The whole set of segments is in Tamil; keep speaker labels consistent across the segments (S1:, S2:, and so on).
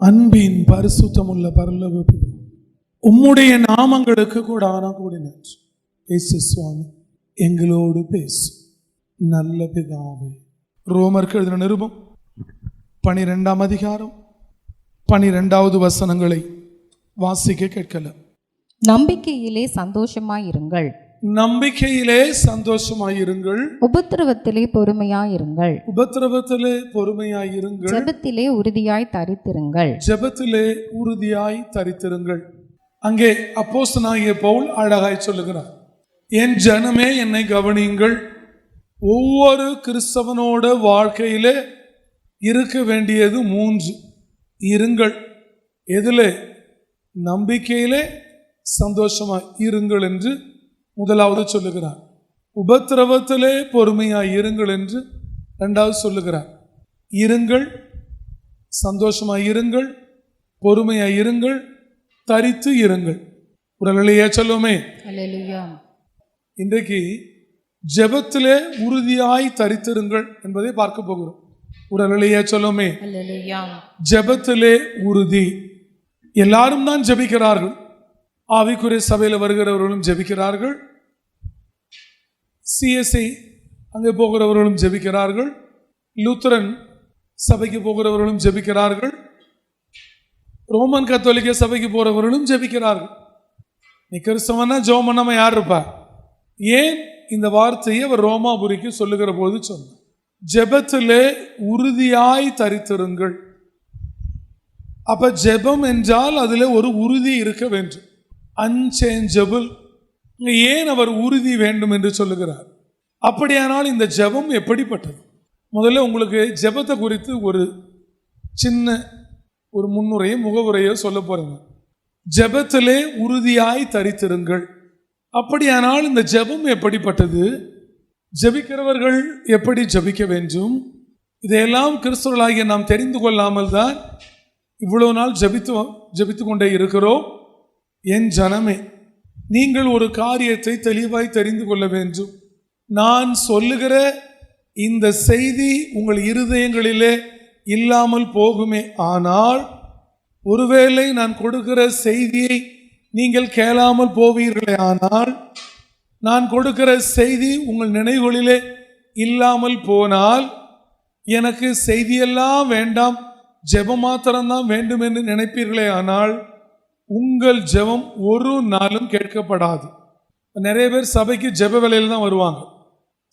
S1: அன்பின் பரிசுத்தமுள்ள பரலோக பிதா, உம்முடைய நாமங்களுக்கு கூடான நன்றி. இயேசு சுவாமி, எங்களோடு பேசும் நல்ல பிதாவே. ரோமருக்கு எழுதின நிருபம் 12ஆம் அதிகாரம் 12வது வசனங்களை வாசிக்க கேட்கலாம்.
S2: நம்பிக்கையிலே சந்தோஷமாயிருங்கள்,
S1: நம்பிக்கையிலே சந்தோஷமாயிருங்கள்,
S2: உபத்திரவத்திலே பொறுமையாயிருங்கள்,
S1: உபத்திரவத்திலே பொறுமையாயிருங்கள்,
S2: ஜெபத்திலே உறுதியாய் தரித்திருங்கள்,
S1: ஜெபத்திலே உறுதியாய் தரித்திருங்கள். அங்கே அப்போஸ்தலனாகிய பவுல் அழகாய் சொல்லுகிறார், என் ஜனமே என்னை கவனியுங்கள். ஒவ்வொரு கிறிஸ்தவனோட வாழ்க்கையிலே இருக்க வேண்டியது 3 இருங்கள். எதிலே? நம்பிக்கையிலே சந்தோஷமாய் இருங்கள் என்று முதலாவது சொல்லுகிறார். உபத்திரவத்திலே பொறுமையாய் இருங்கள் என்று 2வது சொல்லுகிறார். இருங்கள், சந்தோஷமாய் இருங்கள், பொறுமையாய் இருங்கள், தரித்து இருங்கள். உடலையே சொல்லுமே.
S2: அல்லேலூயா.
S1: இன்றைக்கு ஜெபத்திலே உறுதியாய் தரித்திருங்கள் என்பதை பார்க்க போகிறோம். உடலையே சொல்லுமே.
S2: அல்லேலூயா.
S1: ஜெபத்திலே உறுதி. எல்லாரும் தான் ஜெபிக்கிறார்கள். ஆவிக்குரிய சபையில் வருகிறவர்களும் ஜெபிக்கிறார்கள், சிஎஸ்ஐ அங்கே போகிறவர்களும் ஜெபிக்கிறார்கள், லூத்தரன் சபைக்கு போகிறவர்களும் ஜெபிக்கிறார்கள், ரோமன் கத்தோலிக்க சபைக்கு போகிறவர்களும் ஜெபிக்கிறார்கள். நீ கிறிஸ்தவனா ஜெபம் பண்ணாம யார் இருப்பா? ஏன் இந்த வார்த்தையை அவர் ரோமாபுரிக்கு சொல்லுகிற போது சொன்னார், ஜெபத்திலே உறுதியாய் தரித்திருங்கள். அப்ப ஜெபம் என்றால் அதில் ஒரு உறுதி இருக்க வேண்டும். அன்சேஞ்சபிள். ஏன் அவர் உறுதி வேண்டும் என்று சொல்லுகிறார்? அப்படியானால் இந்த ஜெபம் எப்படிப்பட்டது? முதல்ல உங்களுக்கு ஜெபத்தை குறித்து ஒரு சின்ன ஒரு முன்னுரையோ முகவுரையோ சொல்ல போறேங்க. ஜெபத்திலே உறுதியாய் தரித்திருங்கள். அப்படியானால் இந்த ஜெபம் எப்படிப்பட்டது? ஜெபிக்கிறவர்கள் எப்படி ஜெபிக்க வேண்டும்? இதையெல்லாம் கிறிஸ்தவர்களாகிய நாம் தெரிந்து கொள்ளாமல் தான் இவ்வளவு நாள் ஜெபித்து கொண்டே இருக்கிறோம். என் ஜனமே, நீங்கள் ஒரு காரியத்தை தெளிவாய் தெரிந்து கொள்ள வேண்டும். நான் சொல்லுகிற இந்த செய்தி உங்கள் இருதயங்களிலே இல்லாமல் போகுமே. ஆனால் ஒருவேளை நான் கொடுக்கிற செய்தியை நீங்கள் கேளாமல் போவீர்களே, ஆனால் நான் கொடுக்கிற செய்தி உங்கள் நினைவுகளிலே இல்லாமல் போனால், எனக்கு செய்தியெல்லாம் வேண்டாம், ஜெபம் மாத்திரம்தான் வேண்டும் என்று நினைப்பீர்களே, ஆனால் உங்கள் ஜெபம் ஒரு நாளும் கேட்கப்படாது. நிறைய பேர் சபைக்கு ஜெப வேலையில் தான் வருவாங்க,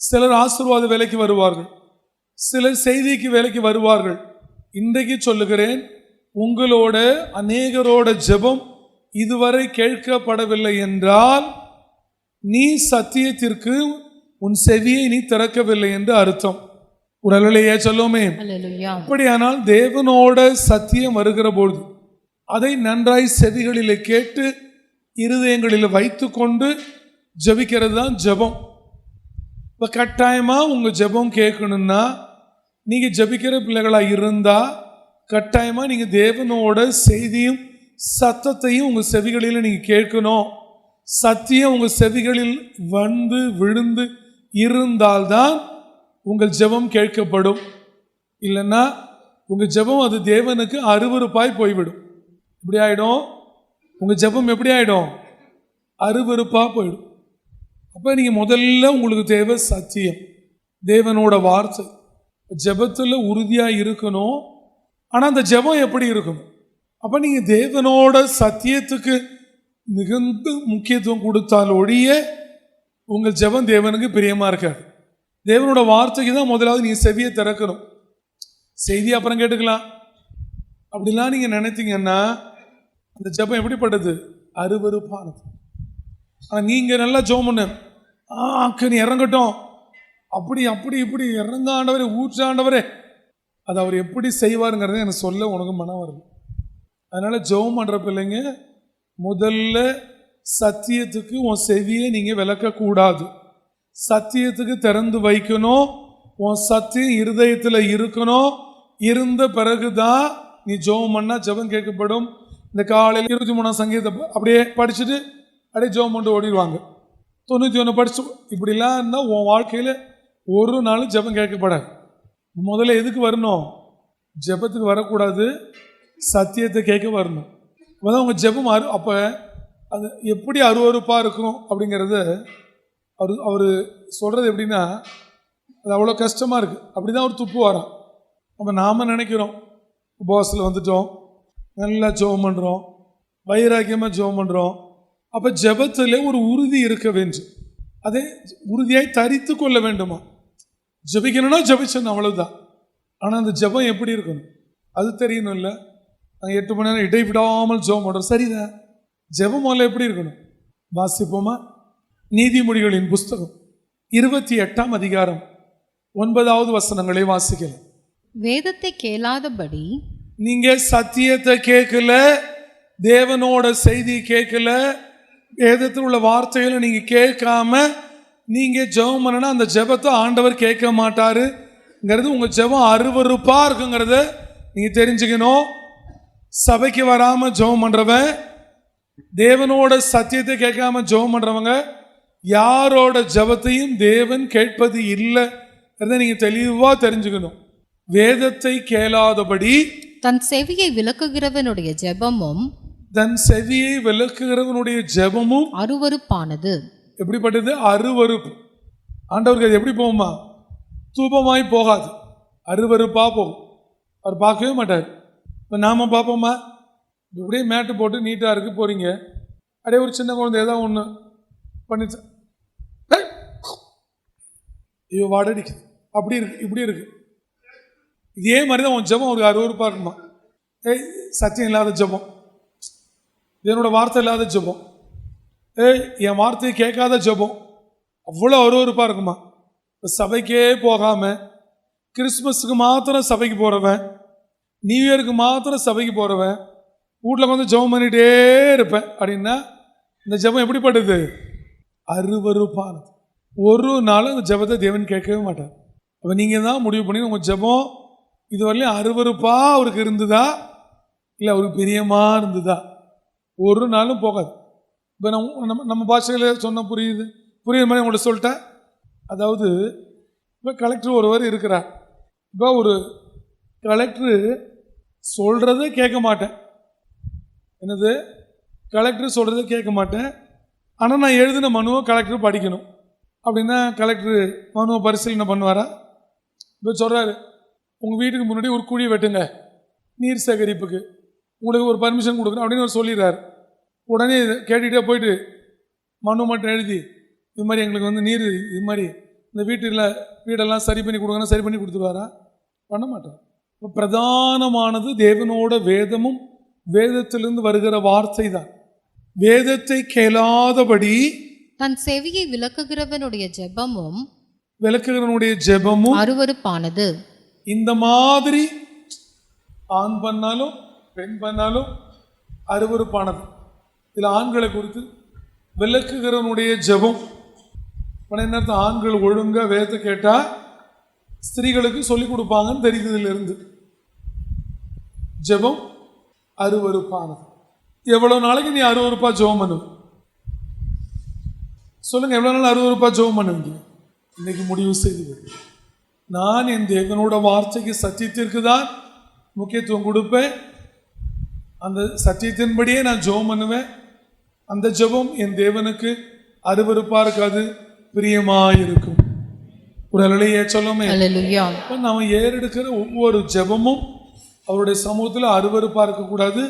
S1: சிலர் ஆசீர்வாத வேலைக்கு வருவார்கள், சிலர் செய்திக்கு வேலைக்கு வருவார்கள். இன்றைக்கு சொல்லுகிறேன், உங்களோட அநேகரோட ஜெபம் இதுவரை கேட்கப்படவில்லை என்றால் நீ சத்தியத்திற்கு உன் செவியை நீ திறக்கவில்லை என்று அர்த்தம். உடலையே சொல்லுமே. அப்படியானால் தேவனோட சத்தியம் வருகிற பொழுது அதை நன்றாய் செவிகளில் கேட்டு இருதயங்களில் வைத்து கொண்டு ஜெபிக்கிறது தான் ஜெபம். இப்போ கட்டாயமாக உங்கள் ஜெபம் கேட்கணும்னா, நீங்கள் ஜெபிக்கிற பிள்ளைகளாக இருந்தால் கட்டாயமாக நீங்கள் தேவனோட செய்தியும் சத்தத்தையும் உங்கள் செவிகளில் நீங்கள் கேட்கணும். சத்தியம் உங்கள் செவிகளில் வந்து விழுந்து இருந்தால்தான் உங்கள் ஜெபம் கேட்கப்படும். இல்லைன்னா உங்கள் ஜெபம் அது தேவனுக்கு அருவருப்பாய் போய்விடும். இப்படி ஆகிடும், உங்கள் ஜெபம் எப்படி ஆகிடும்? அருவருப்பாக போயிடும். அப்போ நீங்கள் முதல்ல உங்களுக்கு தேவை சத்தியம், தேவனோட வார்த்தை. ஜெபத்தில் உறுதியாக இருக்கணும். ஆனால் அந்த ஜெபம் எப்படி இருக்கணும்? அப்போ நீங்கள் தேவனோட சத்தியத்துக்கு மிகுந்த முக்கியத்துவம் கொடுத்தால் ஒழிய உங்கள் ஜெபம் தேவனுக்கு பிரியமாக இருக்காது. தேவனோட வார்த்தைக்கு தான் முதலாவது நீங்கள் செவியை திறக்கணும். செய்தி அப்புறம் கேட்டுக்கலாம் அப்படிலாம் நீங்கள் நினைத்தீங்கன்னா அந்த ஜெபம் எப்படிப்பட்டது? அருவருப்பானது. ஆனால் நீங்கள் நல்லா ஜெபம் பண்ணு, நீ இறங்கட்டும், அப்படி அப்படி இப்படி இறங்க ஆண்டவரே, ஊற்ற ஆண்டவரே, அது அவர் எப்படி செய்வாருங்கிறத எனக்கு சொல்ல உனக்கு மனம் வருது. அதனால் ஜெபம் பண்ணுற பிள்ளைங்க முதல்ல சத்தியத்துக்கு உன் செவியை நீங்கள் விளக்கக்கூடாது. சத்தியத்துக்கு திறந்து வைக்கணும். உன் சத்தியம் இருதயத்தில் இருக்கணும். இருந்த பிறகுதான் நீ ஜெபம் பண்ணால் ஜெபம் கேட்கப்படும். இந்த காலையில் 23ஆம் சங்கீதத்தை அப்படியே படிச்சுட்டு அப்படியே ஜெபம் பண்ணிட்டு ஓடிடுவாங்க. 91 படிச்சு இப்படிலாம் இருந்தால் உன் வாழ்க்கையில் ஒரு நாள் ஜெபம் கேட்கப்படாது. முதல்ல எதுக்கு வரணும்? ஜெபத்துக்கு வரக்கூடாது, சத்தியத்தை கேட்க வரணும். அப்போதான் உங்கள் ஜெபம் அப்போ அது எப்படி அருவருப்பாக இருக்கும் அப்படிங்கிறத அவர் சொல்கிறது எப்படின்னா, அது அவ்வளோ கஷ்டமாக இருக்குது. அப்படி தான் அவர் துப்பு வரான். அப்போ நாம் நினைக்கிறோம் உபவாசத்தில் வந்துட்டோம், நல்லா ஜெபம் பண்ணுறோம், வைராக்கியமாக ஜெபம் பண்ணுறோம். அப்போ ஜெபத்தில் ஒரு உறுதி இருக்க வேண்டும். அதே உறுதியாய் தரித்து கொள்ள வேண்டுமா? ஜெபிக்கணும்னா ஜெபிச்சணும், அவ்வளவுதான். ஆனால் அந்த ஜெபம் எப்படி இருக்கணும் அது தெரியணும். இல்லை நாங்கள் 8 மணி நேரம் இடைவிடாமல் ஜெபம் பண்ணுறோம், சரிதான். ஜெபம் முதல்ல எப்படி இருக்கணும் வாசிப்போமா? நீதிமொழிகளின் புஸ்தகம் 28ஆம் அதிகாரம் 9வது வசனங்களை வாசிக்கலாம்.
S2: வேதத்தை கேளாதபடி
S1: நீங்க சத்தியத்தை கேட்கல, தேவனோட செய்தி கேட்கல, வேதத்தில் உள்ள வார்த்தைகளை நீங்க கேட்காம நீங்க ஜெபம் பண்ணனா அந்த ஜெபத்தை ஆண்டவர் கேட்க மாட்டாருங்கிறது உங்க ஜெபம் அருவருப்பா இருக்குங்கிறத நீங்க தெரிஞ்சுக்கணும். சபைக்கு வராம ஜெபம் பண்றவன், தேவனோட சத்தியத்தை கேட்காம ஜெபம் பண்றவங்க யாரோட ஜெபத்தையும் தேவன் கேட்பது இல்லைங்கிறத நீங்க தெளிவா தெரிஞ்சுக்கணும். வேதத்தை கேளாதபடி
S2: தன் செவியை விலக்குகிறவனுடைய ஜெபமும் அருவருப்பானது.
S1: எப்படிப்பட்டது? அருவருப்பு. ஆண்டவருக்கு அது எப்படி போகுமா? தூபமாய் போகாது, அருவருப்பா போகும். அவர் பார்க்கவே மாட்டார். இப்போ நாம பார்ப்போமா? இப்படியே மேட்டு போட்டு நீட்டாக இருக்கு போறீங்க, அப்படியே ஒரு சின்ன குழந்தை ஏதாவது ஒன்று பண்ணிச்சு, ஐயோ வாடடிக்குது, அப்படி இருக்கு, இப்படி இருக்கு. இதே மாதிரி தான் உன் ஜெபம் ஒரு அருவருப்பாக இருக்குமா? சத்தியம் இல்லாத ஜெபம், என்னோட வார்த்தை இல்லாத ஜெபம், என் வார்த்தையை கேட்காத ஜெபம் அவ்வளோ அருவருப்பாக இருக்குமா? இப்போ சபைக்கே போகாமல் கிறிஸ்மஸுக்கு மாத்திரம் சபைக்கு போகிறவன், நியூ இயருக்கு மாத்திரம் சபைக்கு போகிறவன், வீட்டில் வந்து ஜெபம் பண்ணிகிட்டே இருப்பேன் அப்படின்னா இந்த ஜெபம் எப்படிப்பட்டது? அருவருப்பானது. ஒரு நாளும் அந்த ஜெபத்தை தேவன் கேட்கவே மாட்டார். அப்போ நீங்கள் தான் முடிவு பண்ணி உங்கள் ஜெபம் இதுவரையிலும் அருவருப்பாக அவருக்கு இருந்ததா இல்லை அவருக்கு பிரியமாக இருந்ததா? ஒரு நாளும் போகாது. இப்போ நம்ம பாஷையில் சொன்ன புரியுற மாதிரி உங்கள்கிட்ட சொல்லிட்டேன். அதாவது இப்போ கலெக்டர் ஒருவர் இருக்கிறார். இப்போ ஒரு கலெக்டரு சொல்கிறத கேட்க மாட்டேன். என்னது? கலெக்டர் சொல்கிறத கேட்க மாட்டேன். ஆனால் நான் எழுதின மனுவை கலெக்டர் படிக்கணும் அப்படின்னா கலெக்டர் மனுவை பரிசீலனை பண்ணுவாரா? இப்போ சொல்கிறாரு, உங்கள் வீட்டுக்கு முன்னாடி ஒரு குழி வெட்டுங்க நீர் சேகரிப்புக்கு, உங்களுக்கு ஒரு பர்மிஷன் கொடுக்கணும் அப்படின்னு அவர் சொல்லிடுறாரு. உடனே கேட்டுகிட்டே போயிட்டு மனு மட்டும் எழுதி இது மாதிரி எங்களுக்கு வந்து நீர் இது மாதிரி இந்த வீடெல்லாம் சரி பண்ணி கொடுக்கணும், சரி பண்ணி கொடுத்துருவாரா? பண்ண மாட்டார். இப்போ பிரதானமானது தேவனோட வேதமும் வேதத்திலிருந்து வருகிற வார்த்தை தான். வேதத்தை கேளாதபடி
S2: தன் செவியை விலக்குகிறவனுடைய
S1: ஜெபமும்
S2: அருவருப்பானது.
S1: இந்த மாதிரி ஆண் பண்ணாலும் பெண் பண்ணாலும் அருவருப்பானது. இதில் ஆண்களை குறித்து விலக்குகிறவனுடைய ஜெபம் என்ன? ஆண்கள் ஒழுங்கா வேதத்தை கேட்டால் ஸ்திரீகளுக்கு சொல்லிக் கொடுப்பாங்கன்னு தெரியுதுலேருந்து. ஜெபம் அருவருப்பானது. எவ்வளோ நாளைக்கு நீ அருவருப்பா ஜெபம் பண்ணுவ? சொல்லுங்க, எவ்வளோ நாள் அருவருப்பா ஜெபம் பண்ணுவீங்க? இன்னைக்கு முடிவு செய்து, நான் என் தேவனோட வார்த்தைக்கு சத்தியத்திற்கு தான் முக்கியத்துவம் கொடுப்பேன், அந்த சத்தியத்தின்படியே நான் ஜெபம் பண்ணுவேன். அந்த ஜெபம் என் தேவனுக்கு அருவருப்பா இருக்காது, பிரியமாயிருக்கும். ஒரு அலையே சொல்லுமே. நம்ம ஏறெடுக்கிற ஒவ்வொரு ஜெபமும் அவருடைய சமூகத்தில் அருவருப்பா இருக்கக்கூடாது,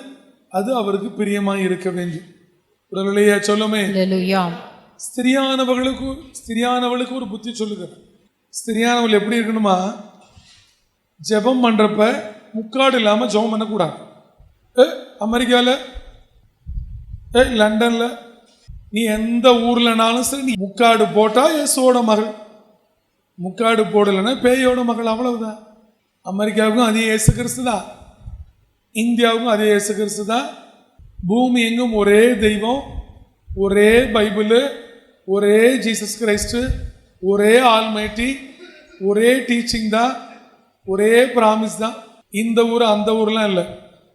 S1: அது அவருக்கு பிரியமாய் இருக்க வேண்டும். ஒரு அலையே சொல்லுமே. ஸ்திரியானவளுக்கு ஒரு புத்தி சொல்லுகிறார். ஸ்திரியானவள் எப்படி இருக்கணுமா? ஜெபம் பண்றப்ப முக்காடு இல்லாமல் ஜெபம் பண்ணக்கூடாது. அமெரிக்காவில், லண்டனில், நீ எந்த ஊர்லனாலும் சரி, நீ முக்காடு போட்டா இயேசுவோட மகள், முக்காடு போடலைன்னா பேயோட மகள், அவ்வளவுதான். அமெரிக்காவுக்கும் அதே இயேசு கிறிஸ்து தான், இந்தியாவுக்கும் அதே இயேசு கிறிஸ்து தான். பூமி எங்கும் ஒரே தெய்வம், ஒரே பைபிள், ஒரே ஜீசஸ் கிரைஸ்ட், ஒரே ஆல்மைட்டி, ஒரே டீச்சிங் தான், ஒரே ப்ராமிஸ் தான். இந்த ஊர் அந்த ஊர்லாம் இல்லை.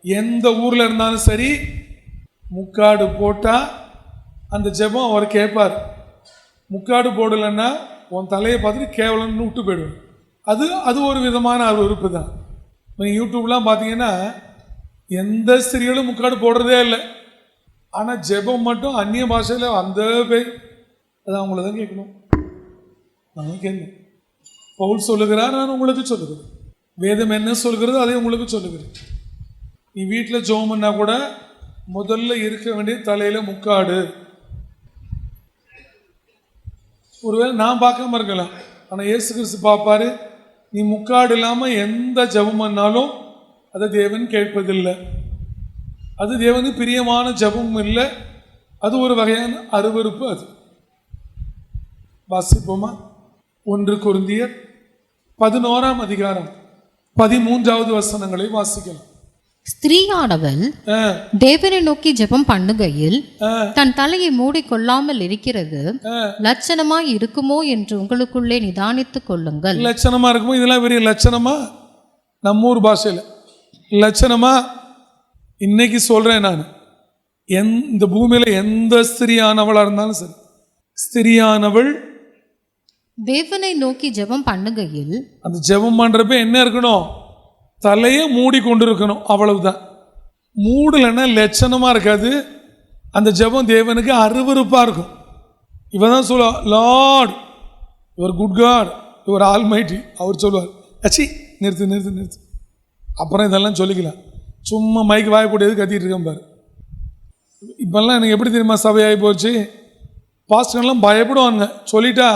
S1: எந்த ஊரில் இருந்தாலும் சரி முக்காடு போட்டால் அந்த ஜெபம் அவர் கேட்பார். முக்காடு போடலைன்னா உன் தலையை பார்த்துட்டு கேவலம்னு விட்டு போயிடுவேன். அது ஒரு விதமான அருவருப்பு தான். நீங்கள் யூடியூப்லாம் பார்த்தீங்கன்னா எந்த ஸ்திரீகளும் முக்காடு போடுறதே இல்லை. ஆனால் ஜெபம் மட்டும் அந்நிய பாஷையில் அந்த பேர் அது அவங்கள தான் கேட்கணும். நான் கேட்கணும். பவுல் சொல்லுகிறார், நான் உங்களுக்கு சொல்லுகிறேன். வேதம் என்ன சொல்கிறது அதை உங்களுக்கு சொல்லுகிறேன். நீ வீட்டில் ஜெபம் பண்ணா கூட முதல்ல இருக்க வேண்டிய தலையில் முக்காடு. ஒருவேளை நான் பார்க்காம இருக்கலாம், ஆனால் இயேசு கிறிஸ்து பார்ப்பாரு. நீ முக்காடு இல்லாமல் எந்த ஜெபம் பண்ணாலும் அதை தேவன் கேட்பதில்லை. அது தேவனுக்கு பிரியமான ஜெபமும் இல்லை. அது ஒரு வகையான அருவருப்பு. அது வாசிப்போமா? 1 கொரிந்தியர் 11ஆம் அதிகாரம் 13வது வசனங்களை வாசிக்கலாம்.
S2: ஸ்திரீயானவள் தேவனை நோக்கி ஜெபம் பண்ணுகையில் தன் தலையை மூடிக்கொள்ளாமல் இருக்கிறது லட்சணமாய் இருக்குமோ என்று உங்களுக்குள்ளே நிதானித்துக் கொள்ளுங்கள்.
S1: லட்சணமா இருக்குமோ? இதெல்லாம் பெரிய லட்சணமா? நம்ம ஊர் பாஷையில் லட்சணமா? இன்னைக்கு சொல்றேன் நான், இந்த பூமியில எந்த ஸ்திரியானவளா இருந்தாலும் சரி, ஸ்திரியானவள்
S2: தேவனை நோக்கி ஜெபம் பண்ணுகையில்
S1: அந்த ஜெபம் பண்றப்ப என்ன இருக்கணும்? தலையை மூடி கொண்டு இருக்கணும். அவ்வளவுதான். மூடலைன்னா லட்சணமா இருக்காது. அந்த ஜெபம் தேவனுக்கு அருவருப்பா இருக்கும். இவன் தான் சொல்லுவா, lord your good god your almighty. அவர் சொல்லுவார், அச்சி நிறுத்து நிறுத்து நிறுத்து, அப்புறம் இதெல்லாம் சொல்லிக்கலாம். சும்மா மைக்கு வாய போட்டு கத்திட்டு இருக்கேன் பாரு. இப்பெல்லாம் எனக்கு எப்படி தெரியுமா சபையாகி போச்சு? பாஸ்டர்லாம் பயப்படுவாங்க. சொல்லிட்டா,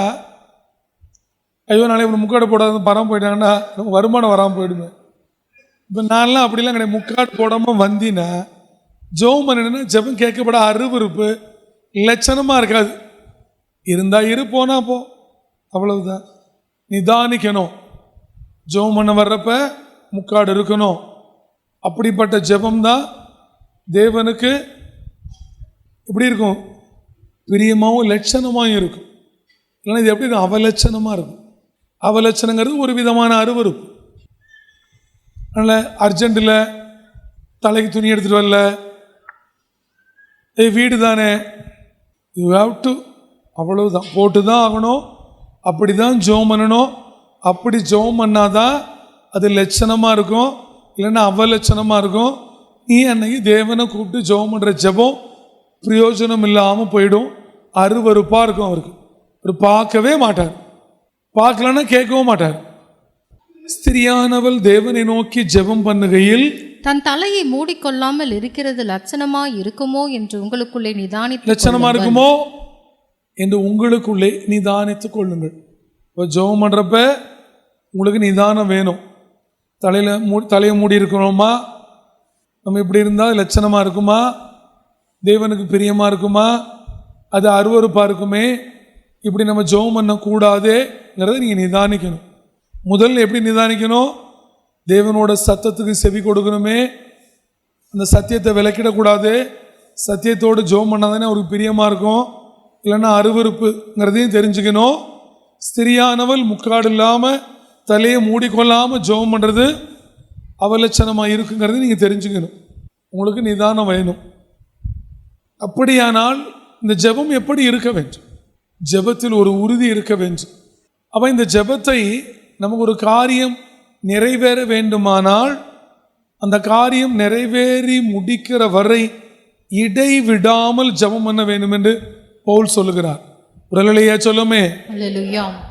S1: ஐயோ நாளை இப்படி முக்காடு போடாத பரம் போயிட்டாங்கன்னா நமக்கு வருமானம் வராமல் போயிடுவேன். இப்போ நான்லாம் அப்படிலாம் கிடையாது. முக்காடு போடாமல் வந்தினா ஜெபம் பண்ணினா ஜெபம் கேட்கப்பட அருவருப்பு லட்சணமாக இருக்காது. இருந்தால் இரு, போனா போ, அவ்வளவுதான். நிதானிக்கணும். ஜெபம் பண்ண வர்றப்ப முக்காடு இருக்கணும். அப்படிப்பட்ட ஜெபம் தான் தேவனுக்கு எப்படி இருக்கும்? பிரியமாகவும் லட்சணமாகவும் இருக்கும். இல்லைன்னா இது எப்படி இருக்கும்? அவலட்சணமாக இருக்கும். அவலட்சணங்கிறது ஒரு விதமான அருவருப்பு. அதனால் அர்ஜென்ட்டில் தலைக்கு துணி எடுத்துகிட்டு வரல, வீடு தானே, யூ ஹாவ் டு, அவ்வளவுதான், போட்டு தான் ஆகணும். அப்படி தான் ஜெபம் பண்ணணும். அப்படி ஜெபம் பண்ணாதான் அது லட்சணமாக இருக்கும். இல்லைன்னா அவலட்சணமாக இருக்கும். நீ அன்னைக்கு தேவனை கூப்பிட்டு ஜெபம் பண்ணுற ஜெபம் பிரயோஜனம் இல்லாமல் போயிடும். அருவருப்பாக இருக்கும். அவருக்கு ஒரு பார்க்கவே மாட்டார். பார்க்கலன்னா கேட்கவும் மாட்டார். ஸ்திரியானவள் தேவனை நோக்கி ஜெபம் பண்ணுகையில்
S2: தன் தலையை மூடிக்கொள்ளாமல் இருக்கிறது லட்சணமாய் இருக்குமோ என்று உங்களுக்குள்ளே நிதானித்து
S1: லட்சணமா இருக்குமோ என்று உங்களுக்குள்ளே நிதானித்துக் கொள்ளுங்கள். இப்போ ஜெபம் பண்ணுறப்ப உங்களுக்கு நிதானம் வேணும். தலையை மூடி இருக்கணுமா? நம்ம இப்படி இருந்தால் லட்சணமாக இருக்குமா? தேவனுக்கு பிரியமாக இருக்குமா? அது அருவருப்பாக இருக்குமே, இப்படி நம்ம ஜெபம் பண்ணக்கூடாதுங்கிறத நீங்கள் நிதானிக்கணும். முதல்ல எப்படி நிதானிக்கணும்? தேவனோட சத்தத்துக்கு செவி கொடுக்கணுமே, அந்த சத்தியத்தை விளக்கிடக்கூடாது. சத்தியத்தோடு ஜெபம் பண்ணாதானே அவருக்கு பிரியமாக இருக்கும். இல்லைன்னா அருவருப்புங்கிறதையும் தெரிஞ்சுக்கணும். ஸ்திரியானவள் முக்காடு இல்லாமல் தலையை மூடிக்கொள்ளாமல் ஜெபம் பண்ணுறது அவலட்சணமாக இருக்குங்கிறது நீங்கள் தெரிஞ்சுக்கணும். உங்களுக்கு நிதானம் வேணும். அப்படியானால் இந்த ஜெபம் எப்படி இருக்க வேண்டும்? ஜெபத்தில் ஒரு உறுதி இருக்க வேண்டும். அப்போ இந்த ஜெபத்தை நமக்கு ஒரு காரியம் நிறைவேற வேண்டுமானால் அந்த காரியம் நிறைவேறி முடிக்கிற வரை இடைவிடாமல் ஜெபம் பண்ண வேண்டும் என்று பவுல் சொல்லுகிறார். உடலையா சொல்லுமே,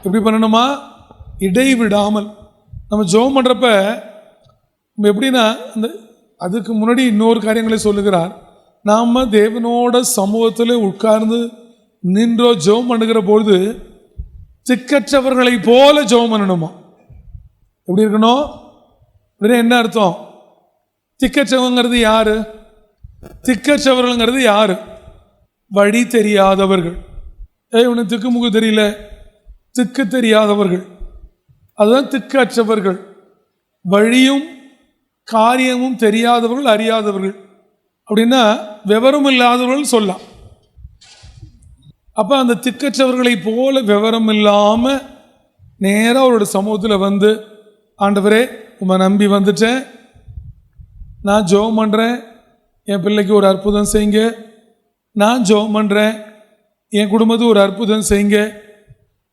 S1: எப்படி பண்ணணுமா? இடைவிடாமல். நம்ம ஜெபம் பண்ணுறப்ப நம்ம எப்படின்னா, அந்த அதுக்கு முன்னாடி இன்னொரு காரியங்களை சொல்லுகிறார். நாம் தேவனோட சமூகத்தில் உட்கார்ந்து நின்றோ ஜெபம் பண்ணுகிற பொழுது திக்கற்றவர்களை போல ஜெபம் பண்ணணுமா? எப்படி இருக்கணும்? என்ன அர்த்தம்? திக்கற்றவங்கிறது யாரு? திக்கற்றவர்கள்ங்கிறது யாரு? வழி தெரியாதவர்கள். உனக்கு திக்குமுக்கு தெரியல, திக்கு தெரியாதவர்கள், அதுதான் திக்கற்றவர்கள். வழியும் காரியமும் தெரியாதவர்கள், அறியாதவர்கள். அப்படின்னா விவரம் இல்லாதவர்கள் சொல்லலாம். அப்போ அந்த திக்கற்றவர்களை போல விவரம் இல்லாமல் நேராக அவரோட சமூகத்தில் வந்து, ஆண்டவரே உம்மை நம்பி வந்துட்டேன், நான் ஜெபம் பண்ணுறேன், என் பிள்ளைக்கு ஒரு அற்புதம் செய்யுங்க, நான் ஜெபம் பண்ணுறேன், என் குடும்பத்துக்கு ஒரு அற்புதம் செய்யுங்க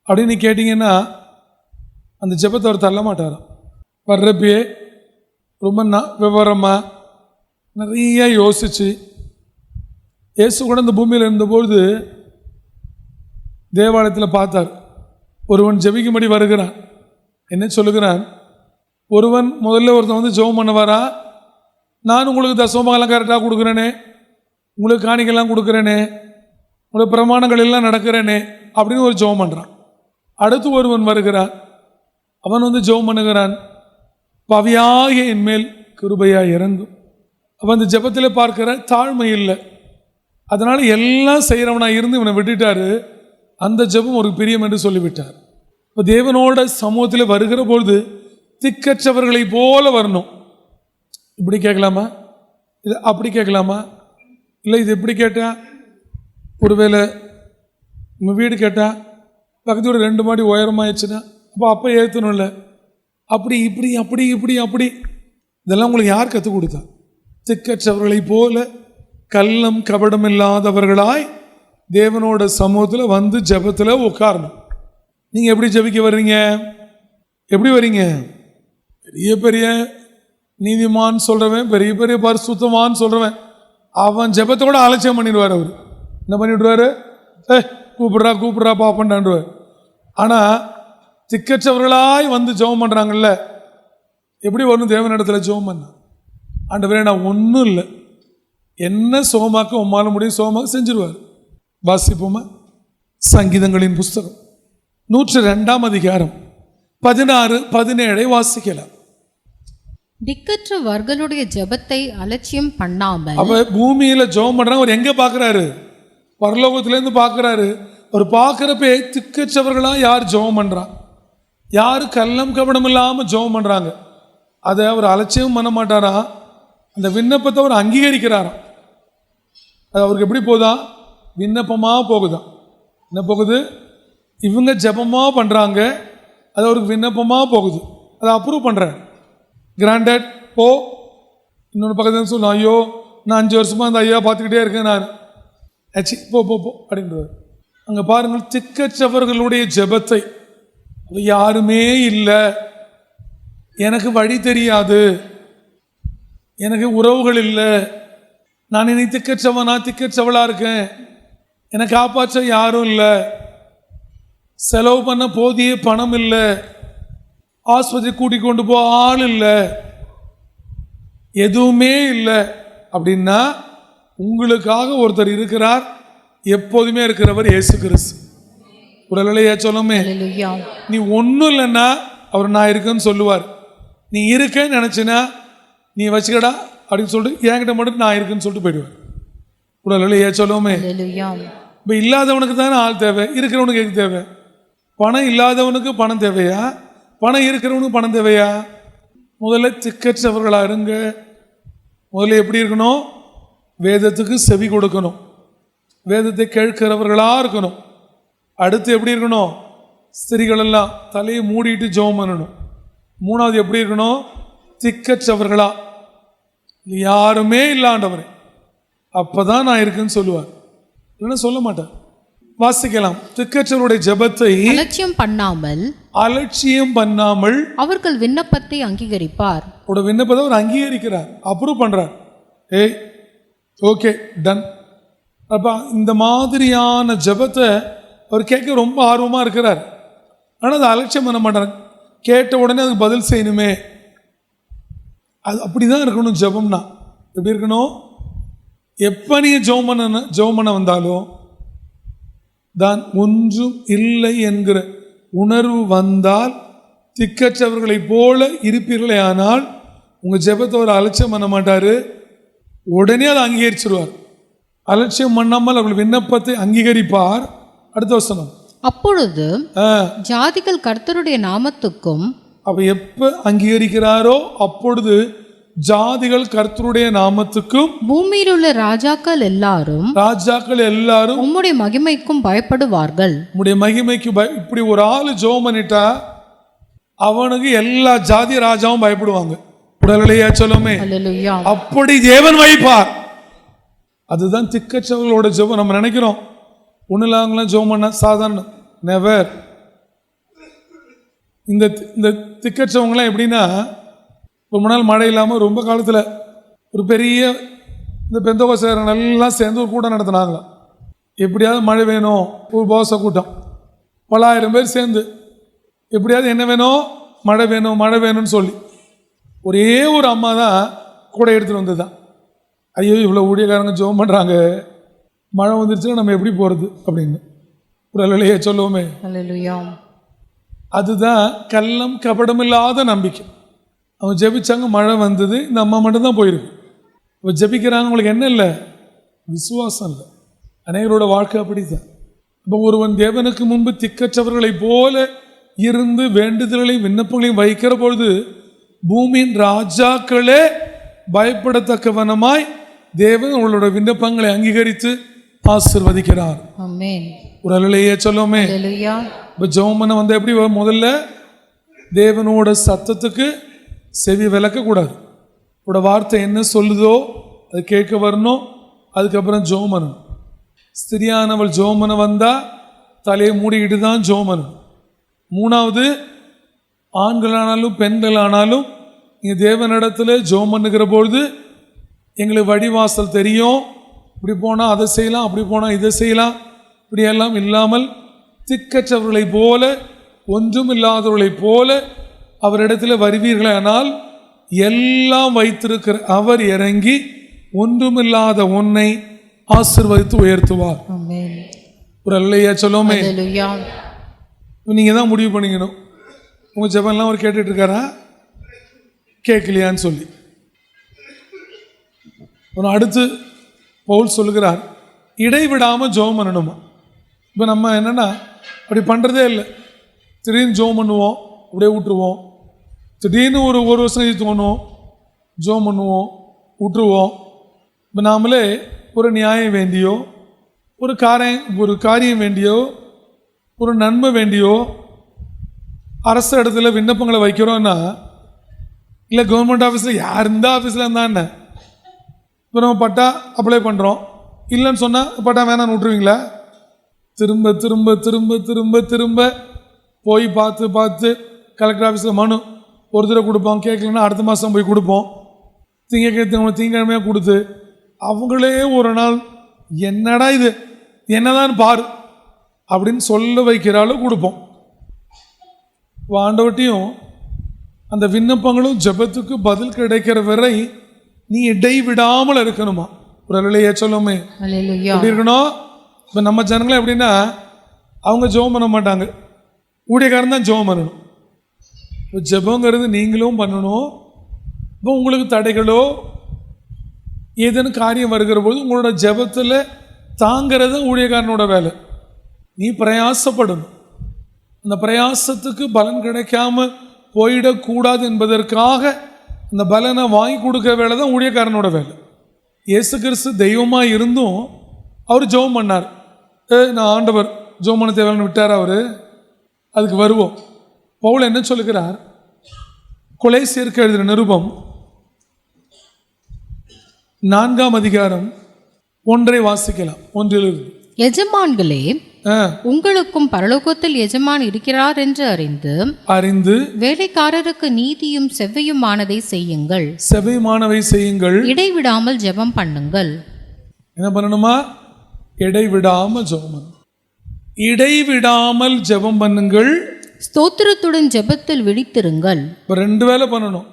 S1: அப்படின்னு கேட்டிங்கன்னா அந்த ஜெபத்தை அவர் தள்ள மாட்டாராம். வர்றப்பே ரொம்ப விவரமாக நிறைய யோசிச்சு இயேசு கூட இந்த பூமியில் இருந்தபொழுது தேவாலயத்தில் பார்த்தார். ஒருவன் ஜெபிக்கும்படி வருகிறான். என்ன சொல்லுகிறான்? ஒருவன் முதல்ல ஒருத்தன் வந்து ஜெபம் பண்ணவாரா, நான் உங்களுக்கு தசமபாகம்லாம் கரெக்டாக கொடுக்குறேனே, உங்களுக்கு காணிக்கெல்லாம் கொடுக்குறேனே, உங்களுக்கு பிரமாணங்கள் எல்லாம் நடக்கிறேனே அப்படின்னு ஒரு ஜெபம் பண்ணுறான். அடுத்து ஒருவன் வருகிறான். அவன் வந்து ஜெபம் பண்ணுகிறான், பவியாக என்மேல் கிருபையாக இறங்கும். அவன் அந்த ஜெபத்தில் பார்க்கிற தாழ்மை இல்லை, அதனால் எல்லாம் செய்கிறவனாக இருந்து இவனை விட்டுட்டாரு. அந்த ஜெபம் ஒரு பிரியம் என்று சொல்லிவிட்டார். இப்போ தேவனோட சமூகத்தில் வருகிற பொழுது திக்கற்றவர்களை போல வரணும். இப்படி கேட்கலாமா, இது அப்படி கேட்கலாமா, இல்லை இது எப்படி கேட்டால், ஒருவேளை நம்ம வீடு கேட்டால் பக்கத்து ஒரு 2 மாடி உயரமாகிடுச்சுன்னா அப்போ ஏற்றணும்ல, அப்படி இப்படி அப்படி இப்படி அப்படி இதெல்லாம் உங்களுக்கு யார் கற்றுக் கொடுத்தா? திக்கற்றவர்களை போல கள்ளம் கபடம் இல்லாதவர்களாய் தேவனோட சமூகத்தில் வந்து ஜெபத்தில் உட்காரணும். நீங்கள் எப்படி ஜெபிக்க வர்றீங்க? எப்படி வர்றீங்க? பெரிய பெரிய நீதிமான் சொல்கிறவன், பெரிய பெரிய பரிசுத்தமான்னு சொல்கிறவன், அவன் ஜெபத்தோட அலட்சியம் பண்ணிடுவார். அவர் என்ன பண்ணிவிடுவார்? கூப்பிட்றா பாப்பண்டான்டுவார். ஆனால் திக்கற்றவர்களாய் வந்து ஜெபம் பண்ணுறாங்கல்ல, எப்படி வரணும்? தேவனிடத்தில் ஜெபம் பண்ண, ஆண்டவரே நான் ஒன்றும் இல்லை, என்ன சோமாக்க உம்மால முடியும், சோமாக்க செஞ்சிருவார். வாசிப்போமா? சங்கீதங்களின் புஸ்தகம் 102 அதிகாரம் 16-17 வாசிக்கலாம்.
S2: திக்கற்றவர்களுடைய ஜெபத்தை அலட்சியம் பண்ணாமல்.
S1: அவ பூமியில ஜெபம் பண்றாங்க. அவர் எங்க பார்க்கிறாரு? பரலோகத்திலேருந்து பார்க்கிறாரு. அவர் பார்க்கிறப்ப திக்கற்றவர்களா யார் ஜெபம் பண்றான், யார் கள்ளம் கபடம் இல்லாமல் ஜெபம் பண்றாங்க, அதை அவர் அலட்சியம் பண்ண மாட்டாரா? அந்த விண்ணப்பத்தை அவர் அங்கீகரிக்கிறாராம். அது அவருக்கு எப்படி போதா? விண்ணப்பமாக போகுதான். என்ன போகுது? இவங்க ஜெபமாக பண்ணுறாங்க, அது அவருக்கு விண்ணப்பமாக போகுது. அதை அப்ரூவ் பண்ணுறாரு. கிராண்டட் போ. இன்னொன்று பக்கத்தில் சொல்லணும், ஐயோ நான் 5 வருஷமாக அந்த ஐயா பார்த்துக்கிட்டே இருக்கேன், நான் ஆச்சு போ போ போ அப்படின்றார். அங்கே பாருங்கள், திக்கற்றவர்களுடைய ஜெபத்தை யாருமே இல்லை, எனக்கு வழி தெரியாது, எனக்கு உறவுகள் இல்லை, நான் இனி திக்கற்றவளாக இருக்கேன், என்னை காப்பாற்ற யாரும் இல்லை, செலவு பண்ண போதிய பணம் இல்லை, ஆஸ்பத்திரி கூட்டிக் கொண்டு போக ஆள் இல்லை, எதுவுமே இல்லை அப்படின்னா உங்களுக்காக ஒருத்தர் இருக்கிறார். எப்போதுமே இருக்கிறவர் இயேசு கிறிஸ்து. உடலையா சொல்லுமே, நீ ஒன்றும் இல்லைன்னா அவர் நான் இருக்கேன்னு சொல்லுவார். நீ இருக்கேன்னு நினச்சினா நீ வச்சுக்கடா அப்படின்னு சொல்லிட்டு என்கிட்ட மட்டும் நான் இருக்குன்னு சொல்லிட்டு போயிடுவார். உடலையா சொல்லுமே. இப்போ இல்லாதவனுக்கு தானே ஆள் தேவை, இருக்கிறவனுக்கு எது தேவை? பணம் இல்லாதவனுக்கு பணம் தேவையா, பணம் இருக்கிறவனுக்கு பணம் தேவையா? முதல்ல திக்கற்றவர்களாக இருங்க. முதல்ல எப்படி இருக்கணும்? வேதத்துக்கு செவி கொடுக்கணும், வேதத்தை கேட்கிறவர்களாக இருக்கணும். அடுத்து எப்படி இருக்கணும்? ஸ்திரீகளெல்லாம் தலையை மூடிட்டு ஜெபம் பண்ணணும். 3வது எப்படி இருக்கணும்? திக்கற்றவர்களா, யாருமே இல்லாண்டவரே, அப்போதான் நான் இருக்குன்னு சொல்லுவார், இல்லைன்னா சொல்ல மாட்டார். வாசிக்கலாம். திக்கற்றவருடைய ஜெபத்தை
S2: அலட்சியம் பண்ணாமல்
S1: அவர்கள்
S2: விண்ணப்பத்தை அங்கீகரிப்பார்.
S1: விண்ணப்பத்தை அவர் அங்கீகரிக்கிறார், அப்ரூவ் பண்றார். ஏய் ஓகே டன். அப்ப இந்த மாதிரியான ஜெபத்தை அவர் கேட்க ரொம்ப ஆர்வமா இருக்கிறார். ஆனால் அதை அலட்சியம் பண்ண மாட்டார். கேட்ட உடனே அதுக்கு பதில் செய்யணுமே, அது அப்படிதான் இருக்கணும். ஜெபம்னா எப்படி இருக்கணும்? எப்போ நீங்கள் ஜெபம் பண்ண வந்தாலும் தான் ஒன்றும் இல்லை என்கிற உணர்வு வந்தால் திக்கற்றவர்களை போல இருப்பீர்களே, ஆனால் உங்கள் ஜெபத்தை அவர் அலட்சியம் பண்ண மாட்டார், உடனே அதை அங்கீகரிச்சிருவார். அலட்சியம் பண்ணாமல் அவர்கள் விண்ணப்பத்தை அங்கீகரிப்பார். அடுத்த வசனம்,
S2: அப்பொழுது ஜாதிகள் கர்த்தருடைய நாமத்துக்கும்.
S1: அப்ப எப்ப அங்கீகரிக்கிறாரோ அப்பொழுது ஜாதிகள் கர்த்தருடைய நாமத்துக்கும்
S2: பூமியில் உள்ள ராஜாக்கள் எல்லாரும் உம்முடைய மகிமைக்கும் பயப்படுவார்கள்.
S1: உம்முடைய மகிமைக்கு இப்படி ஒரு ஆளு ஜெபம் பண்ணிட்டா அவனுக்கு எல்லா ஜாதி ராஜாவும் பயப்படுவாங்க. உடலையா சொல்லுமே, அப்படி தேவன் வைப்பார். அதுதான் திக்கற்றவர்களோட ஜெபம். நம்ம நினைக்கிறோம் ஒன்றும் இல்லாமலாம் ஜெபம் பண்ண சாதாரண, நெவர். இந்த திக்கற்றவங்களாம் எப்படின்னா, ரொம்ப நாள் மழை இல்லாமல் ரொம்ப காலத்தில் ஒரு பெரிய இந்த பெந்தகோஸ்தேயர்கள் எல்லாம் சேர்ந்து ஒரு கூட்டம் நடத்தினாங்களாம். எப்படியாவது மழை வேணும், ஒரு போச கூட்டம், பல்லாயிரம் பேர் சேர்ந்து எப்படியாவது என்ன வேணும், மழை வேணும் மழை வேணும்னு சொல்லி ஒரே ஒரு அம்மா தான் கூட எடுத்துகிட்டு வந்தது தான். ஐயோ இவ்வளோ ஊழியக்காரங்க ஜெபம் பண்ணுறாங்க, மழை வந்துருச்சுன்னா நம்ம எப்படி போகிறது அப்படின்னு ஒரு அல்லையே சொல்லுவோமே.
S2: அல்லேலூயா.
S1: அதுதான் கள்ளம் கபடம் இல்லாத நம்பிக்கை. அவங்க ஜெபிச்சாங்க, மழை வந்தது, இந்த அம்மா மட்டும்தான் போயிருக்கு. இப்போ ஜெபிக்கிறாங்க, உங்களுக்கு என்ன இல்லை, விசுவாசம் இல்லை. அநேகரோட வாழ்க்கை அப்படி தான். இப்போ ஒருவன் தேவனுக்கு முன்பு திக்கற்றவர்களைப் போல இருந்து வேண்டுதல்களையும் விண்ணப்பங்களையும் வைக்கிற பொழுது பூமியின் ராஜாக்களே பயப்படத்தக்கவனமாய் தேவன் உங்களோட விண்ணப்பங்களை அங்கீகரித்து ஆசீர்வதிக்கிறார்.
S2: ஆமென்.
S1: ஒரு அல்லையே சொல்லுவோமே.
S2: அல்லேலூயா.
S1: இப்போ ஜெபம் பண்ண வந்து எப்படி முதல்ல தேவனோட சத்தத்துக்கு செவி விளக்கக்கூடாது. உங்களோட வார்த்தை என்ன சொல்லுதோ அது கேட்க வரணும். அதுக்கப்புறம் ஜெபம் பண்ணணும். ஸ்திரியானவள் ஜெபம் பண்ண வந்தால் தலையை மூடிக்கிட்டு தான் ஜெபம் பண்ணணும். மூணாவது, ஆண்களானாலும் பெண்களானாலும் நீங்கள் தேவனிடத்தில் ஜெபம் பண்ணுகிற பொழுது எங்களுக்கு வடிவாசல் தெரியும், இப்படி போனால் அதை செய்யலாம், அப்படி போனால் இதை செய்யலாம், இப்படியெல்லாம் இல்லாமல் திக்கற்றவர்களைப் போல ஒன்றும் இல்லாதவர்களைப் போல அவரிடத்தில் வருவீர்களானால் எல்லாம் வைத்திருக்கிற அவர் இறங்கி ஒன்றுமில்லாத உன்னை ஆசீர்வதித்து உயர்த்துவார்.
S2: ஆமென்.
S1: ஒரு அல்லையா சொல்லுவோமே.
S2: அல்லேலூயா.
S1: நீங்கள் தான் முடிவு பண்ணிக்கணும். உங்கள் ஜெபம்லாம் அவர் கேட்டுட்டு இருக்காரா கேட்கலையான்னு சொல்லி. அடுத்து பவுல் சொல்லுகிறார், இடைவிடாமல் ஜெபம் பண்ணணுமா. இப்போ நம்ம என்னென்னா அப்படி பண்ணுறதே இல்லை. திடீர்னு ஜெபம் பண்ணுவோம், அப்படியே விட்டுருவோம். திடீர்னு ஒரு வருஷம் தோணும், ஜெபம் பண்ணுவோம், விட்டுருவோம். இப்போ நாமளே ஒரு நியாயம் வேண்டியோ, ஒரு காரியம் வேண்டியோ, ஒரு நன்மை வேண்டியோ அரசு இடத்துல விண்ணப்பங்களை வைக்கிறோன்னா, இல்லை கவர்மெண்ட் ஆஃபீஸில் யார் இந்த ஆஃபீஸில் இருந்தா என்ன, இப்போ நம்ம பட்டா அப்ளை பண்ணுறோம், இல்லைன்னு சொன்னால் பட்டா வேணான்னு விட்ருவீங்களா? திரும்ப திரும்ப திரும்ப திரும்ப திரும்ப போய் பார்த்து கலெக்டர் ஆஃபீஸில் மனு ஒரு தடவை கொடுப்போம், கேட்கலன்னா அடுத்த மாதம் போய் கொடுப்போம். திங்கக்கிழமையாக கொடுத்து அவங்களே ஒரு நாள் என்னடா இது என்னதான் பாரு அப்படின்னு சொல்ல வைக்கிறாலும் கொடுப்போம். ஆண்டவட்டையும் அந்த விண்ணப்பங்களும் ஜெபத்துக்கு பதில் கிடைக்கிற வரை நீ இடைவிடாமல் இருக்கணுமா. ஒரு அல்லையே சொல்லுமே. எப்படி இருக்கணும்? இப்போ நம்ம ஜனங்களும் எப்படின்னா, அவங்க ஜெபம் பண்ண மாட்டாங்க, ஊழியக்காரன் தான் ஜெபம் பண்ணணும். இப்போ ஜெபங்கிறது நீங்களும் பண்ணணும். இப்போ உங்களுக்கு தடைகளோ ஏதேனும் காரியம் வருகிற போது உங்களோட ஜெபத்தில் தாங்கிறது ஊழியக்காரனோட வேலை. நீ பிரயாசப்படணும். அந்த பிரயாசத்துக்கு பலன் கிடைக்காம போயிடக்கூடாது என்பதற்காக அந்த பலனை வாங்கி கொடுக்க வேலை தான் ஊழியக்காரனோட வேலை. இயேசு கிறிஸ்து தெய்வமாக இருந்தும் அவர் ஜெபம் பண்ணார். நான் ஆண்டவர் ஜெபம் பண்ண தேவைன்னு விட்டார் அவர். அதுக்கு வருவோம். பவுல் என்ன சொல்லுகிறார்? கொலேசியருக்கு எழுதின நிருபம் 4ஆம் அதிகாரம் 1 வாசிக்கலாம். 1
S2: எஜமான்களே, உங்களுக்கும் பரலோகத்தில் எஜமான் இருக்கிறார் என்று அறிந்து வேலைக்காரருக்கு நீதியும் செவ்வையுமானதை செய்யுங்கள். இடைவிடாமல் ஜெபம் பண்ணுங்கள்.
S1: என்ன பண்ணணுமா? இடைவிடாமல் ஜெபம் பண்ணுங்கள்.
S2: ஸ்தோத்திரத்துடன் ஜெபத்தில் விழித்திருங்கள்.
S1: இப்போ 2 வேலை பண்ணணும்.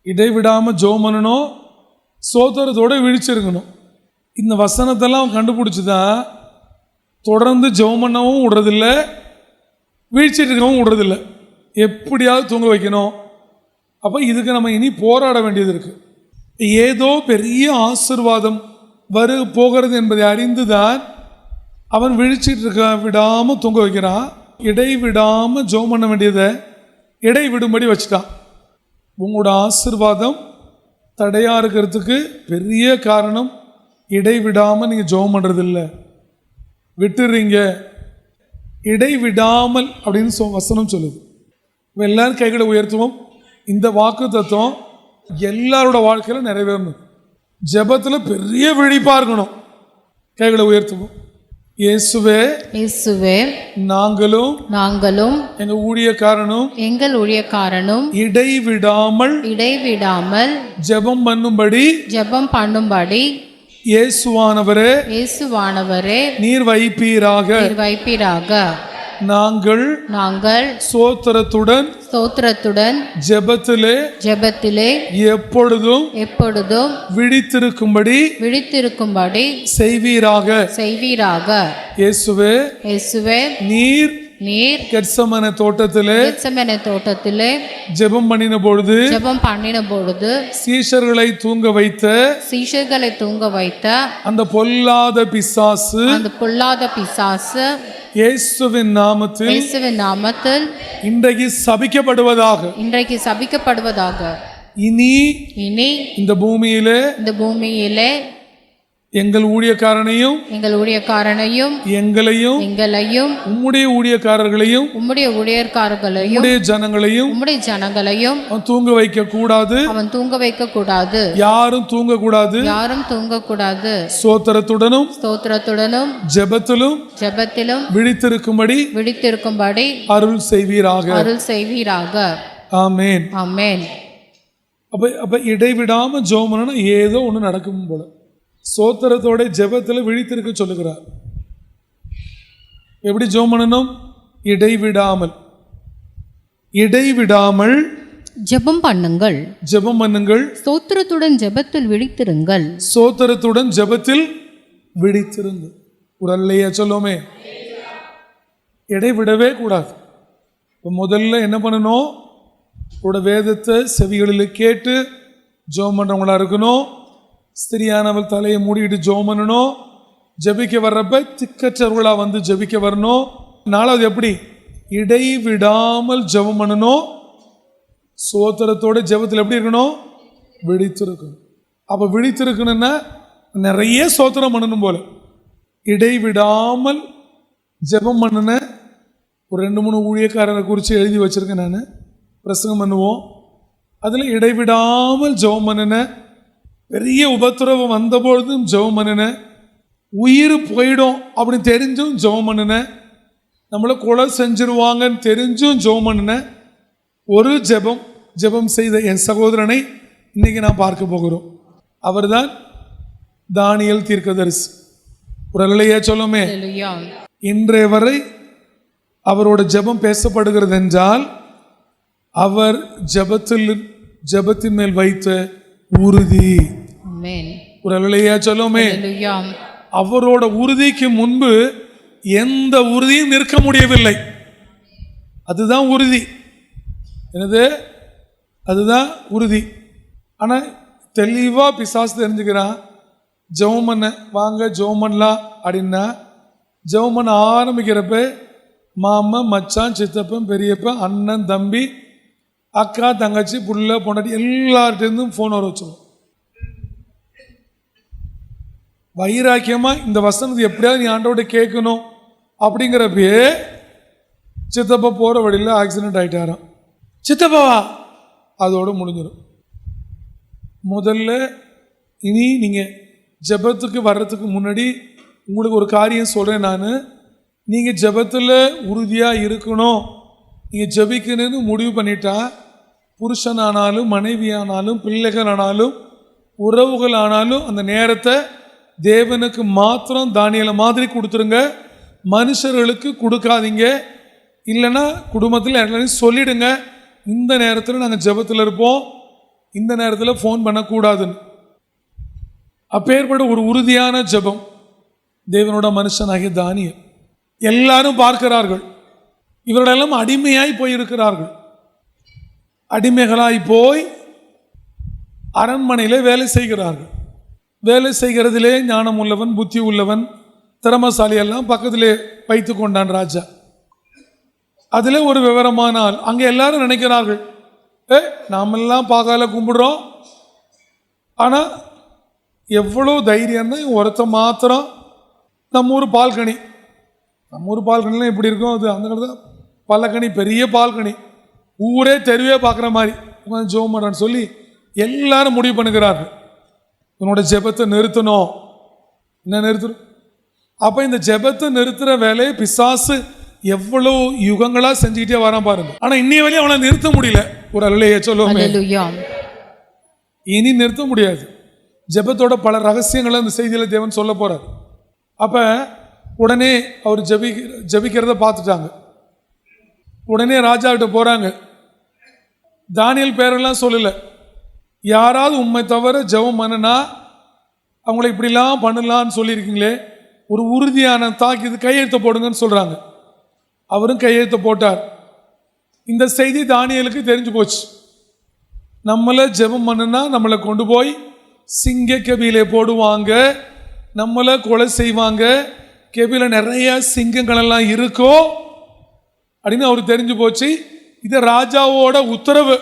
S1: இடைவிடாமல் ஜெபம் பண்ணணும், ஸ்தோத்திரத்தோடு விழிச்சிருக்கணும். இந்த வசனத்தெல்லாம் கண்டுபிடிச்சிதான் தொடர்ந்து ஜெபம் பண்ணவும் விடுறதில்லை, வீழ்ச்சிட்டு இருக்கவும் விடுறதில்லை. எப்படியாவது தூங்க வைக்கணும். அப்போ இதுக்கு நம்ம இனி போராட வேண்டியது இருக்குது. ஏதோ பெரிய ஆசீர்வாதம் போகிறது என்பதை அறிந்து தான் அவன் விழிச்சிட்டு இருக்க விடாமல் தூங்க வைக்கிறான். இடைவிடாமல் ஜெபம் பண்ண வேண்டியதை இடைவிடும்படி வச்சுட்டான். உங்களோட ஆசீர்வாதம் தடையாக இருக்கிறதுக்கு பெரிய காரணம் இடைவிடாமல் நீங்கள் ஜெபம் பண்ணுறதில்லை, விட்டுறீங்க. இடைவிடாமல் அப்படின்னு வசனம் சொல்லுது. எல்லாரும் கைகளை உயர்த்துவோம். இந்த வாக்கு தத்துவம் எல்லாரோட வாழ்க்கையில் நிறைவேறணும். ஜெபத்தில் பெரிய விழிப்பாக இருக்கணும். கைகளை உயர்த்துவோம். இயேசுவே
S2: இயேசுவே
S1: நாங்களும் எங்க ஊழியக்காரனும் இடைவிடாமல் ஜெபம் பண்ணும்படி இயேசுவானவரே நீர் வைப்பீராக. நாங்கள் ஸ்தோத்திரத்துடன் ஜெபத்திலே எப்பொழுதும் விழித்திருக்கும்படி செய்வீராக. இயேசுவே நீர் கெத்செமனே தோட்டத்திலே ஜெபம் பண்ணின பொழுது சீஷர்களை தூங்க வைத்த அந்த பொல்லாத பிசாசு இயேசுவின் நாமத்தில் இன்றைக்கு சபிக்கப்படுவதாக. இனி இந்த பூமியிலே எங்கள் ஊழியக்காரனையும் எங்களையும் உம்முடைய ஊழியக்காரர்களையும் உம்முடைய ஜனங்களையும் அவன் தூங்க வைக்க கூடாது. யாரும் தூங்கக்கூடாது. ஸ்தோத்திரத்துடனும் ஜெபத்திலும் விழித்திருக்கும்படி அருள் செய்வீராக. ஆமென். அப்ப இடைவிடாம ஜெபம் பண்ணா ஏதோ ஒண்ணு நடக்கும் போல. சோத்திரத்தோட ஜெபத்தில் விழித்திருக்க சொல்லுகிறார். எப்படி ஜெபம் பண்ணணும்? இடைவிடாமல்
S2: ஜெபம் பண்ணுங்கள்.
S1: ஸ்தோத்திரத்துடன் ஜெபத்தில் விழித்திருங்கள். ஒரு அல்லையா சொல்லுமே, இடைவிடவே கூடாது. முதல்ல என்ன பண்ணணும்? உங்களோட வேதத்தை செவிகளில் கேட்டு ஜெபம் பண்றவங்களா இருக்கணும். ஸ்திரியானவள் தலையை மூடிட்டு ஜெபம் பண்ணணும். ஜெபிக்க வர்றப்ப திக்கற்றவர்களா வந்து ஜெபிக்க வரணும். நாலாவது எப்படி? இடைவிடாமல் ஜெபம் பண்ணணும். சோத்திரத்தோட ஜெபத்தில் எப்படி இருக்கணும்? விழித்திருக்கணும். அப்போ விழித்திருக்கணும்னா நிறைய சோத்திரம் பண்ணணும் போல. இடைவிடாமல் ஜெபம் பண்ணின ஒரு 2-3 ஊழியக்காரரை குறித்து எழுதி வச்சிருக்கேன். நான் பிரசங்கம் பண்ணுவோம். அதில் இடைவிடாமல் ஜெபம் பண்ணின, பெரிய உபத்திரவம் வந்தபொழுதும் ஜெபம் பண்ணின, உயிர் போயிடும் அப்படின்னு தெரிஞ்சும் ஜெபம் பண்ணின, நம்மளை கொலை செஞ்சிருவாங்கன்னு தெரிஞ்சும் ஜெபம் பண்ணின ஒரு ஜெபம் செய்த என் சகோதரனை இன்னைக்கு நான் பார்க்க போகிறோம். அவர்தான் தானியேல் தீர்க்கதரிசி. ஒரு அல்லையா சொல்லுமே. இன்றைய வரை அவரோட ஜெபம் பேசப்படுகிறது என்றால் அவர் ஜெபத்தின் மேல் வைத்த உறுதி. ஒரு அல்லையா சொல்லுமே. அவரோட உறுதிக்கு முன்பு எந்த உறுதியும் நிற்க முடியவில்லை. அதுதான் உறுதி. என்னது? அதுதான் உறுதி. ஆனால் தெளிவாக பிசாசு தெரிஞ்சுக்கிறான். ஜெபம் பண்ண வாங்க ஜெபம் பண்ணலாம் அப்படின்னா ஜெபம் பண்ண ஆரம்பிக்கிறப்ப மாமன், மச்சான், சித்தப்பன், பெரியப்பன், அண்ணன், தம்பி, அக்கா, தங்கச்சி, புள்ள, பொண்டாட்டி எல்லார்ட்டேருந்தும் ஃபோன் வர வச்சுருவோம். வைராக்கியமாக இந்த வசனத்தை எப்படியாவது நீ ஆண்டவர்கிட்ட கேட்கணும் அப்படிங்கிறப்பே சித்தப்பா போகிற வழியில் ஆக்சிடென்ட் ஆகிட்டாராம். சித்தப்பாவா? அதோடு முடிஞ்சிடும். முதல்ல இனி நீங்கள் ஜெபத்துக்கு வர்றதுக்கு முன்னாடி உங்களுக்கு ஒரு காரியம் சொல்கிறேன். நான் நீங்கள் ஜெபத்தில் உறுதியாக இருக்கணும், நீங்கள் ஜெபிக்கணும்னு முடிவு பண்ணிட்டா புருஷனானாலும் மனைவியானாலும் பிள்ளைகளானாலும் உறவுகளானாலும் அந்த நேரத்தை தேவனுக்கு மாத்திரம் தானியேலை மாதிரி கொடுத்துருங்க. மனுஷர்களுக்கு கொடுக்காதீங்க. இல்லைன்னா குடும்பத்தில் எல்லாரையும் சொல்லிடுங்க, இந்த நேரத்தில் நாங்கள் ஜெபத்தில் இருப்போம், இந்த நேரத்தில் ஃபோன் பண்ணக்கூடாதுன்னு. அப்பேற்பட்ட ஒரு உறுதியான ஜெபம் தேவனோட மனுஷனாகிய தானியேல். எல்லாரும் பார்க்கிறார்கள், இவர்களெல்லாம் அடிமையாய் போயிருக்கிறார்கள். அடிமைகளாய் போய் அரண்மனையில் வேலை செய்கிறார்கள். வேலை செய்கிறதிலே ஞானம் உள்ளவன், புத்தி உள்ளவன், திறமசாலி எல்லாம் பக்கத்திலே வைத்து கொண்டான் ராஜா. அதில் ஒரு விவரமான ஆள். அங்கே எல்லாரும் நினைக்கிறார்கள், நாமெல்லாம் பாகால கும்பிடுறோம், ஆனால் எவ்வளோ தைரியம்னா ஒருத்த மாத்திரம் நம்ம ஊர் பால்கனி, நம்ம ஊர் பால்கனிலாம் எப்படி இருக்கும், அது அந்த கடை பல்லக்கனி, பெரிய பால்கனி, ஊரே தெருவே பார்க்குற மாதிரி உட்காந்து ஜெபம் பண்ணுறான்னு சொல்லி எல்லாரும் முடிவு பண்ணுகிறார்கள். உன்னோட ஜெபத்தை நிறுத்தணும். என்ன நிறுத்தணும்? அப்ப இந்த ஜெபத்தை நிறுத்துற வேலையை பிசாசு எவ்வளவு யுகங்களா செஞ்சுக்கிட்டே வரான் பாருங்க. ஆனா இன்னைய வரையும் அவனை நிறுத்த முடியல. ஒரு அல்லேலூயா சொல்லுவோமே.
S2: அல்லேலூயா.
S1: இனி நிறுத்த முடியாது. ஜெபத்தோட பல ரகசியங்களை இந்த செய்தியில தேவன் சொல்ல போறார். அப்ப உடனே அவர் ஜெபிக்கிறத பார்த்துட்டாங்க. உடனே ராஜா கிட்ட போறாங்க. தானியேல் பேரெல்லாம் சொல்லல. யாராவது உண்மை தவிர ஜெபம் பண்ணனா அவங்கள இப்படிலாம் பண்ணலான்னு சொல்லியிருக்கீங்களே, ஒரு உறுதியான தாக்கி கையெழுத்த போடுங்கன்னு சொல்றாங்க. அவரும் கையெழுத்த போட்டார். இந்த செய்தி தானியேலுக்கு தெரிஞ்சு போச்சு. நம்மளை ஜெபம் பண்ணுனா நம்மளை கொண்டு போய் சிங்க கெபியிலே போடுவாங்க, நம்மளை கொலை செய்வாங்க, கெபியில நிறைய சிங்கங்கள் எல்லாம் இருக்கோ அப்படின்னு அவருக்கு தெரிஞ்சு போச்சு. இது ராஜாவோட உத்தரவு.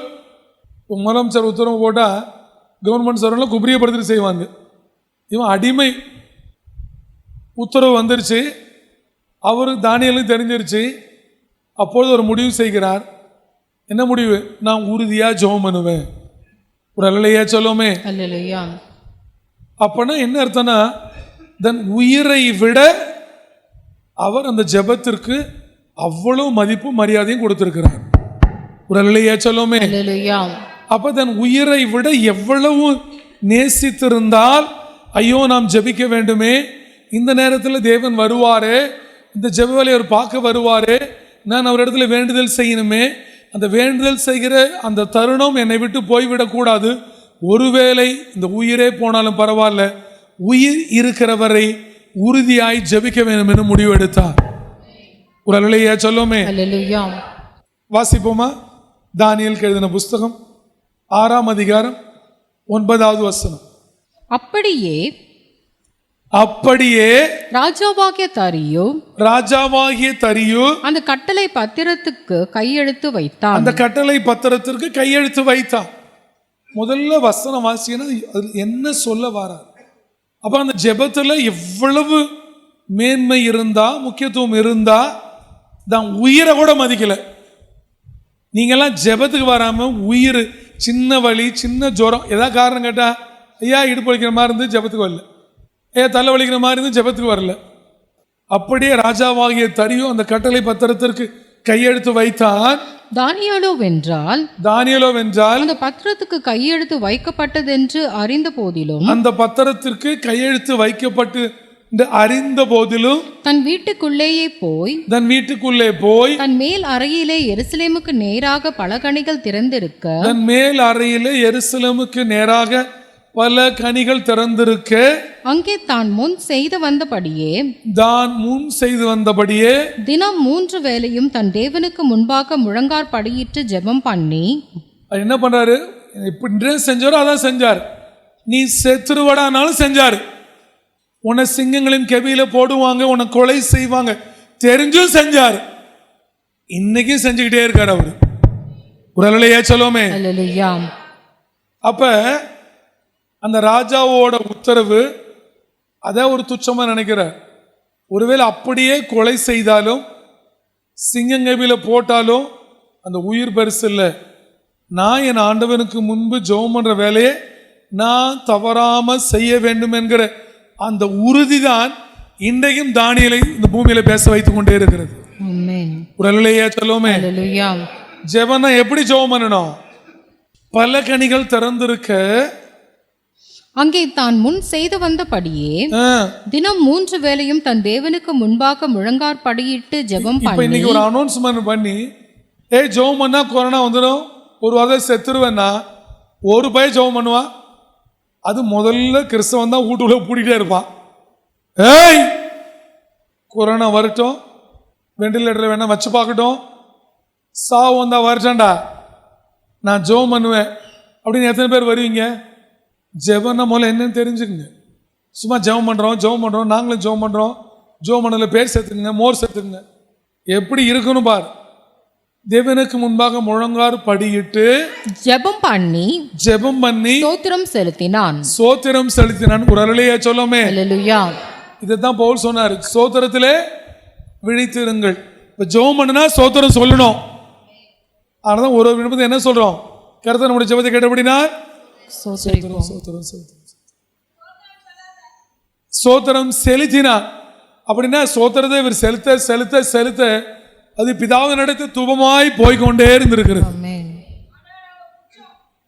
S1: முதலமைச்சர் உத்தரவு போட்டால் கவர்மெண்ட் சர்வெண்ட்லாம் குபிரியப்படுத்திட்டு செய்வாங்க. இவன் அடிமை. உத்தரவு வந்துருச்சு. அவருக்கு தானியேலும் தெரிஞ்சிருச்சு. அப்பொழுது ஒரு முடிவு செய்கிறார். என்ன முடிவு? நான் உறுதியா ஜெபம் பண்ணுவேன். ஒரு அல்லேலூயா சொல்லுவோமே.
S2: அல்லேலூயா.
S1: அப்பனா என்ன அர்த்தம்னா, தன் உயிரை விட அவர் அந்த ஜெபத்திற்கு அவ்வளவு மதிப்பு மரியாதையும் கொடுத்திருக்கிறார். ஒரு அல்லேலூயா சொல்லுவோமே.
S2: அல்லேலூயா. அப்ப
S1: தன் உயிரை விட எவ்வளவு நேசித்திருந்தால், ஐயோ நாம் ஜெபிக்க வேண்டுமே, இந்த நேரத்தில் தேவன் வருவாரே, இந்த ஜெப வேலையை அவர் பார்க்க வருவாரே, நான் அவர் இடத்துல வேண்டுதல் செய்யணுமே, அந்த வேண்டுதல் செய்கிற அந்த தருணம் என்னை விட்டு போய்விடக்கூடாது. ஒருவேளை இந்த உயிரே போனாலும் பரவாயில்ல, உயிர் இருக்கிறவரை உறுதியாய் ஜெபிக்க வேண்டும் என்று முடிவு எடுத்தார். ஒரு அல்லேலூயா சொல்லுமே.
S2: அல்லேலூயா.
S1: வாசிப்போமா? தானியேல் எழுதின புஸ்தகம் 6ஆம் அதிகாரம் 9வது வசனம். அப்படியே
S2: ராஜாவாகிய
S1: தரியு
S2: அந்த கட்டளை பத்திரத்துக்கு கையெழுத்து வைத்தான்.
S1: அந்த கட்டளை பத்திரத்திற்கு கையெழுத்து வைத்தான். முதல்ல வசனம் வாசினா என்ன சொல்ல வரார்? அப்ப அந்த ஜெபத்துல எவ்வளவு மேன்மை இருந்தா, முக்கியத்துவம் இருந்தா, தான் உயிரை கூட மதிக்கல. நீங்கெல்லாம் ஜெபத்துக்கு வராம உயிர் சின்ன வலி, சின்ன ஜுரம், ஏதாவது காரணம் கேட்டா, ஐயா இடுப்பு வலிக்கிற மாதிரி இருந்து ஜெபத்துக்கு வரல, தலை வலிக்கிற மாதிரி இருந்து ஜெபத்துக்கு வரல. அப்படியே ராஜாவாகிய தரியு அந்த கட்டளை பத்திரத்திற்கு கையெழுத்து வைத்தான்.
S2: தானியேலோ வென்றால்
S1: அந்த
S2: பத்திரத்துக்கு கையெழுத்து வைக்கப்பட்டதென்று அறிந்த போதிலும்,
S1: அந்த பத்திரத்திற்கு கையெழுத்து வைக்கப்பட்டு அறிந்த போதிலும்
S2: தன் வீட்டுக்குள்ளேயே போய்
S1: தன்
S2: மேல் அறையிலே எருசலேமுக்கு நேராக பலகணிகள் திறந்திருக்க,
S1: பல கனிகள் திறந்திருக்க,
S2: அங்கே தான் முன் செய்து வந்தபடியே தினம் 3 வேளையும் தன் தேவனுக்கு முன்பாக முழங்கார் படியிட்டு ஜெபம் பண்ணி.
S1: என்ன பண்றாரு? இப்படி செஞ்சாரோ அதான் செஞ்சார். நீ செத்துருவடானாலும் செஞ்சாரு. உன்னை சிங்கங்களின் கெபியில போடுவாங்க, உன்னை கொலை செய்வாங்க தெரிஞ்சும் செஞ்சார். இன்னைக்கும் செஞ்சுக்கிட்டே இருக்காரு அவரு. ஒரு அல்லேலூயா சொல்லுவோமே.
S2: அல்லேலூயா.
S1: அப்ப அந்த ராஜாவோட உத்தரவு அதை ஒரு துச்சமா நினைக்கிறார். ஒருவேளை அப்படியே கொலை செய்தாலும், சிங்கங்கபில போட்டாலும் அந்த உயிர் பெருசு இல்லை. நான் என் ஆண்டவனுக்கு முன்பு ஜெபம் பண்ற வேலையை நான் தவறாம செய்ய வேண்டும் என்கிற அந்த உறுதிதான் இன்றைக்கும் தானியேலை இந்த பூமியில பேச வைத்துக் கொண்டே இருக்கிறது. ஒரு அல்லேலூயா சொல்லுவோமே. ஜெபம்னா எப்படி ஜெபம் பண்ணணும்? பல கனிகள் திறந்திருக்க,
S2: அங்கே தான் முன் செய்து வந்தபடியே தினம் 3 வேளையும் தன் தேவனுக்கு முன்பாக முழங்கார் படியிட்டு ஜெபம் பண்ணி.
S1: இன்னைக்கு ஒரு அனௌன்ஸ்மெண்ட் பண்ணி, ஜெபம் பண்ணா கொரோனா வந்துடும், ஒரு வாரம் செத்துருவேன்னா ஒரு பையன் ஜெபம் பண்ணுவான். அது முதல்ல கிறிஸ்தவன் தான் வீட்டுக்குள்ள பூட்டிகிட்டே இருப்பான். கொரோனா வரட்டும், வெண்டிலேட்டர் வேணா வச்சு பார்க்கட்டும், சாவு வந்தா வரட்டான்டா, நான் ஜெபம் பண்ணுவேன் அப்படின்னு எத்தனை பேர் வருவீங்க? ஜெபம்னா முதல்ல என்னன்னு தெரிஞ்சுக்குங்க. சும்மா ஜெபம் பண்ணுறோம், நாங்களும் ஜெபம் பண்ணுறோம், ஜெபம் பண்ணல பேர் சேர்த்துக்குங்க, மோர் சேர்த்துக்குங்க. எப்படி இருக்குன்னு பாரு. தேவனுக்கு முன்பாக முழங்கார் படியிட்டு
S2: ஜெபம் பண்ணி ஸ்தோத்திரம் செலுத்தினான்.
S1: ஒரு அல்லேலூயா சொல்லுமே.
S2: அல்லேலூயா.
S1: இதுதான் பவுல் சொன்னார், ஸ்தோத்திரத்திலே விழித்திருங்கள். இப்ப ஜெபம் பண்ணுனா ஸ்தோத்திரம் சொல்லணும். அதனால ஒரு விருப்பத்தை என்ன சொல்றோம்? கர்த்தர் நம்முடைய ஜெபத்தை கேட்டபடினா ஸ்தோத்திரம் செலுத்தினார். அப்படின்னா ஸ்தோத்திரத்தை இவர் செலுத்த செலுத்த செலுத்த அது பிதாவினிடத்து தூபமாய் போய்கொண்டே இருந்திருக்கிறது.
S2: ஆமென்.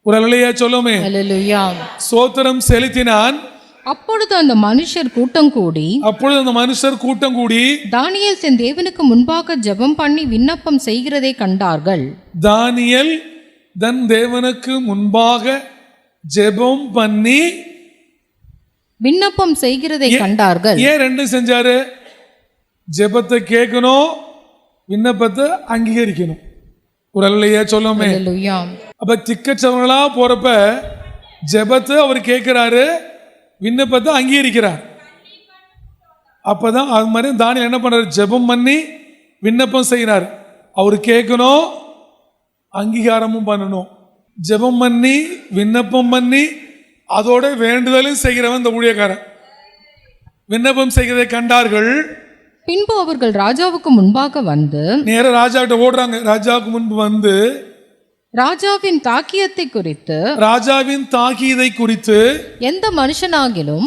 S1: ஒரு அல்லேலூயா சொல்லுமே.
S2: ஹல்லேலூயா.
S1: ஸ்தோத்திரம் செலுத்தினான்.
S2: அப்பொழுது அந்த மனுஷர் கூட்டம் கூடி தானியேல் தன் தேவனுக்கு முன்பாக ஜெபம் பண்ணி விண்ணப்பம் செய்கிறதை கண்டார்கள்.
S1: தானியேல் தன் தேவனுக்கு முன்பாக ஜெபம் பண்ணி
S2: விண்ணப்பம் செய்கிறதை கண்டார்கள்.
S1: ஏன் ரெண்டும் செஞ்சாரு? ஜெபத்தை கேட்கணும், விண்ணப்பத்தை அங்கீகரிக்கணும். ஒரு அல்லேலூயா சொல்லுமே.
S2: ஹல்லேலூயா.
S1: அப்ப திக்கச்சவங்களா போறப்ப ஜெபத்தை அவர் கேட்கிறாரு, விண்ணப்பத்தை அங்கீகரிக்கிறார். அப்பதான் அது மாதிரி தானியேல் என்ன பண்றாரு? ஜெபம் பண்ணி விண்ணப்பம் செய்கிறார். அவர் கேட்கணும், அங்கீகாரமும் பண்ணணும். ஜெபம் பண்ணி விண்ணப்பம் பண்ணி அதோட வேண்டுதலும் செய்கிறவன் இந்த ஊழியக்காரன். விண்ணப்பம் செய்கிறதை கண்டார்கள்.
S2: பின்பு அவர்கள் ராஜாவுக்கு முன்பாக வந்து
S1: நேர ராஜாவிட்ட ஓடுறாங்க. ராஜாவுக்கு முன்பு வந்து
S2: ராஜாவின் தாக்கியத்தை குறித்து எந்த மனுஷனாகிலும்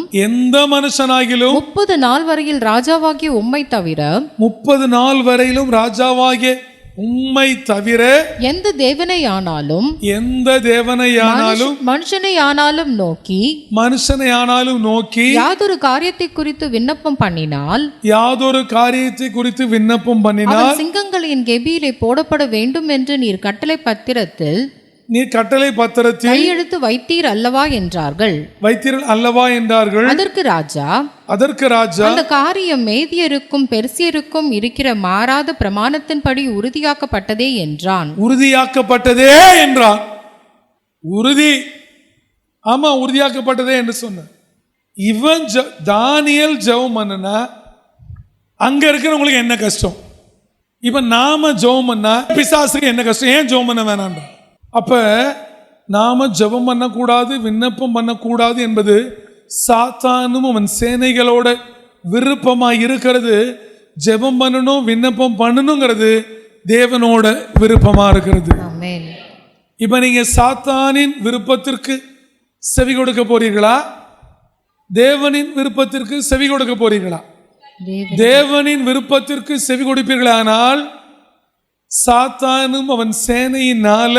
S1: 30
S2: நாள் வரையில் ராஜாவாகிய உம்மை தவிர
S1: 30 நாள் வரையிலும் ராஜாவாகிய உம்மை தவிர
S2: எந்த தேவனையானாலும் மனுஷனையானாலும் நோக்கி யாதொரு காரியத்தை குறித்து விண்ணப்பம் பண்ணினால் சிங்கங்களின் கெபியிலே போடப்பட வேண்டும் என்று நீர் கட்டளை பத்திரத்தில் கையெழுத்து வைத்தீர் அல்லவா என்றார்கள். அதற்கு ராஜா அந்த காரியம் மேதியருக்கும் பெர்சியருக்கும் இருக்கிற மாறாத பிரமாணத்தின்படி உறுதியாக்கப்பட்டதே என்றான்.
S1: உறுதியாக்கப்பட்டதே என்று சொன்னார். இவன் தானியேல் ஜெபம் பண்ணனா அங்க இருக்கிறவங்களுக்கு என்ன கஷ்டம்? இப்ப நாம ஜெபம் பண்ணா பிசாசுக்கு என்ன கஷ்டம்? ஏன் ஜெபம் பண்ண வேணாம்? அப்ப நாம ஜெபம் பண்ணக்கூடாது, விண்ணப்பம் பண்ணக்கூடாது என்பது சாத்தானும் அவன் சேனைகளோட விருப்பமா இருக்கிறது. ஜெபம் பண்ணணும், விண்ணப்பம் பண்ணணுங்கிறது தேவனோட விருப்பமா இருக்கிறது. இப்ப நீங்க சாத்தானின் விருப்பத்திற்கு செவி கொடுக்க போறீர்களா? தேவனின் விருப்பத்திற்கு செவி கொடுக்க போறீர்களா? தேவனின் விருப்பத்திற்கு செவி கொடுப்பீர்களானால் சாத்தானும் அவன் சேனையினால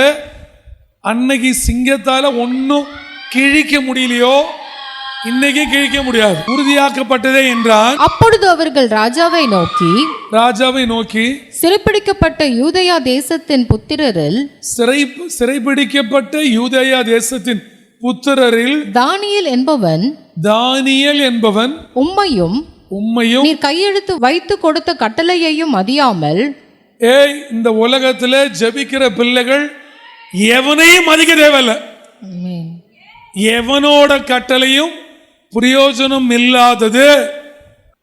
S1: அன்னைக்கு சிங்கத்தால ஒன்னும் கிழிக்க முடியலையோ, இன்னைக்கு கிழிக்க முடியாது. உறுதியாக்கப்பட்டதே என்றான்.
S2: அப்பொழுது அவர்கள் ராஜாவை நோக்கி சிறைப்பிடிக்கப்பட்ட யூதேயா தேசத்தின் புத்திரரில் தானியேல் என்பவன் உம்மையும் நீர் கையெழுத்து வைத்து கொடுத்த கட்டளையையும் மதியாமல்.
S1: இந்த உலகத்துல ஜெபிக்கிற பிள்ளைகள் எவனையும் மதிக்க தேவையில்லை. எவனோட கட்டளையும் பிரயோஜனம் இல்லாதது.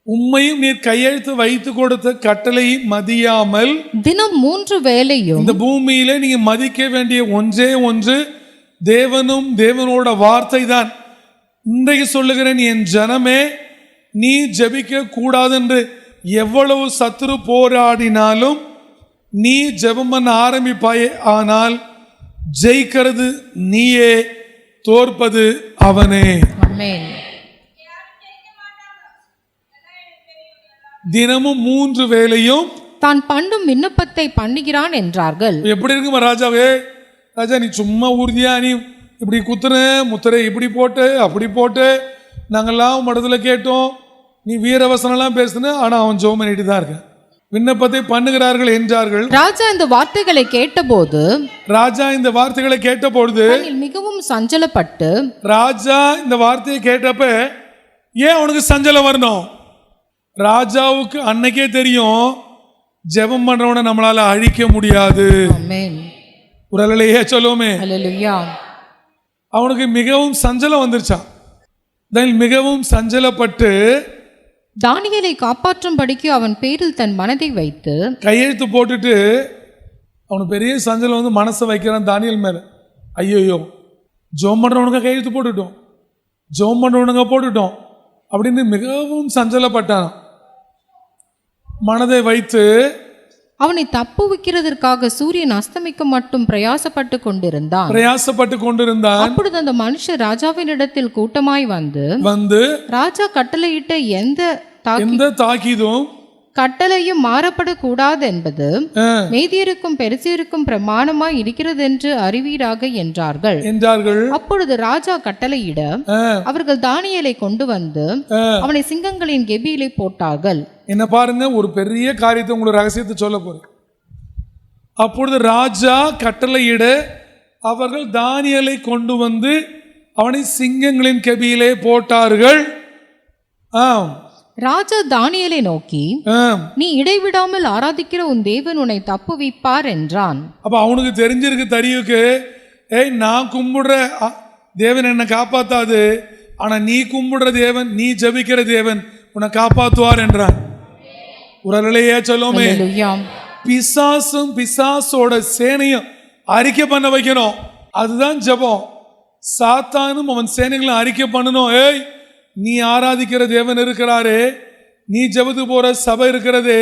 S1: உம்மையும் நீர் கையெழுத்து வைத்து கொடுத்த கட்டளை மதியாமல்
S2: தினம் 3 வேளையும்
S1: இந்த பூமியில நீங்க மதிக்க வேண்டிய ஒன்றே ஒன்று தேவனும் தேவனோட வார்த்தை தான். இன்றைக்கு சொல்லுகிறேன், என் ஜனமே, நீ ஜெபிக்க கூடாது என்று எவ்வளவு சத்துரு போராடினாலும் நீ ஜெபம் பண்ண ஆரம்பிப்பாயே, ஆனால் ஜெயிக்கிறது நீயே, தோற்பது அவனே. தினமும் 3 வேளையும்
S2: தான் பண்ணும் விண்ணப்பத்தை பண்ணுகிறான் என்றார்கள்.
S1: எப்படி இருக்குமா ராஜாவே? ராஜா, நீ சும்மா உறுதியா நீ இப்படி முத்திரை இப்படி போட்டு அப்படி போட்டு நாங்கெல்லாம் மடத்துல கேட்டோம், நீ வீரவசனம்லாம் பேசுன, ஆனா அவன் ஜெபம் பண்ணிட்டு தான் இருக்க, விண்ணப்பத்தை பண்ணுகிறார்கள் என்றார்கள்.
S2: ராஜா இந்த வார்த்தைகளை கேட்டபொழுது மிகவும் சஞ்சலப்பட்டு.
S1: ராஜா இந்த வார்த்தையை கேட்டப்ப ஏன் அவனுக்கு சஞ்சலம் வரணும்? ராஜாவுக்கு அன்னைக்கே தெரியும், ஜெபம் பண்றவனை நம்மளால அழிக்க முடியாது. ஒரு அல்லேலூயா சொல்லுவோமே. அவனுக்கு மிகவும் சஞ்சலம் வந்துருச்சான். மிகவும் சஞ்சலப்பட்டு
S2: தானியேலை காப்பாற்றும்படிக்கு அவன் பேரில் தன் மனதை வைத்து
S1: கையெழுத்து போட்டுட்டு, அவனுக்கு பெரிய சஞ்சலம் வந்து மனசை வைக்கிறான் தானியேல் மேல. ஐயோ, ஜெபம் பண்றவனுங்க கையெழுத்து போட்டுட்டோம் அப்படின்னு மிகவும் சஞ்சலப்பட்டான். மனதை வைத்து
S2: அவனை தப்புவிக்கிறதற்காக சூரியன் அஸ்தமிக்க மட்டும் பிரயாசப்பட்டு கொண்டிருந்தான். அப்பொழுது அந்த மனுஷர் ராஜாவின் இடத்தில் கூட்டமாய் வந்து ராஜா கட்டளையிட்ட எந்த
S1: எந்த தாக்கீதும்
S2: கட்டளையும் மாறப்படக்கூடாது என்பது மேதியருக்கும் பெருசியருக்கும் பிரமாணமாய் இருக்கிறது என்று அறிவீராக என்றார்கள். அப்பொழுது ராஜா கட்டளையிட அவர்கள் தானியேலை கொண்டு வந்து அவனை சிங்கங்களின் கெபியிலே போட்டார்கள்.
S1: என்ன பாருங்க, ஒரு பெரிய காரியத்தை உங்களுக்கு ரகசியத்தை சொல்ல போறேன். அப்பொழுது ராஜா கட்டளையிட அவர்கள் தானியேலை கொண்டு வந்து அவனை சிங்கங்களின் கெபியிலே போட்டார்கள்.
S2: ராஜா தானியேலை நோக்கி, நீ இடைவிடாமல் ஆராதிக்கிற உன் தேவன் உன்னை தப்புவிப்பார் என்றான்.
S1: அப்ப அவனுக்கு தெரிஞ்சிருக்கு, தரியுக்கு, நான் கும்பிடுற தேவன் என்னை காப்பாத்தாது, ஆனா நீ கும்பிடுற தேவன், நீ ஜபிக்கிற தேவன் உன்னை காப்பாத்துவார் என்றான். உரலையே சொல்லுமே, பிசாசும் பிசாசோட சேனையும் அறிக்கை பண்ண வைக்கணும். அதுதான் ஜபம். சாத்தானும் அவன் சேனைகளும் அறிக்கை பண்ணணும். நீ ஆராதிக்கிற தேவன் இருக்கிறாரே, நீ ஜெபத்து போற சபை இருக்கிறதே,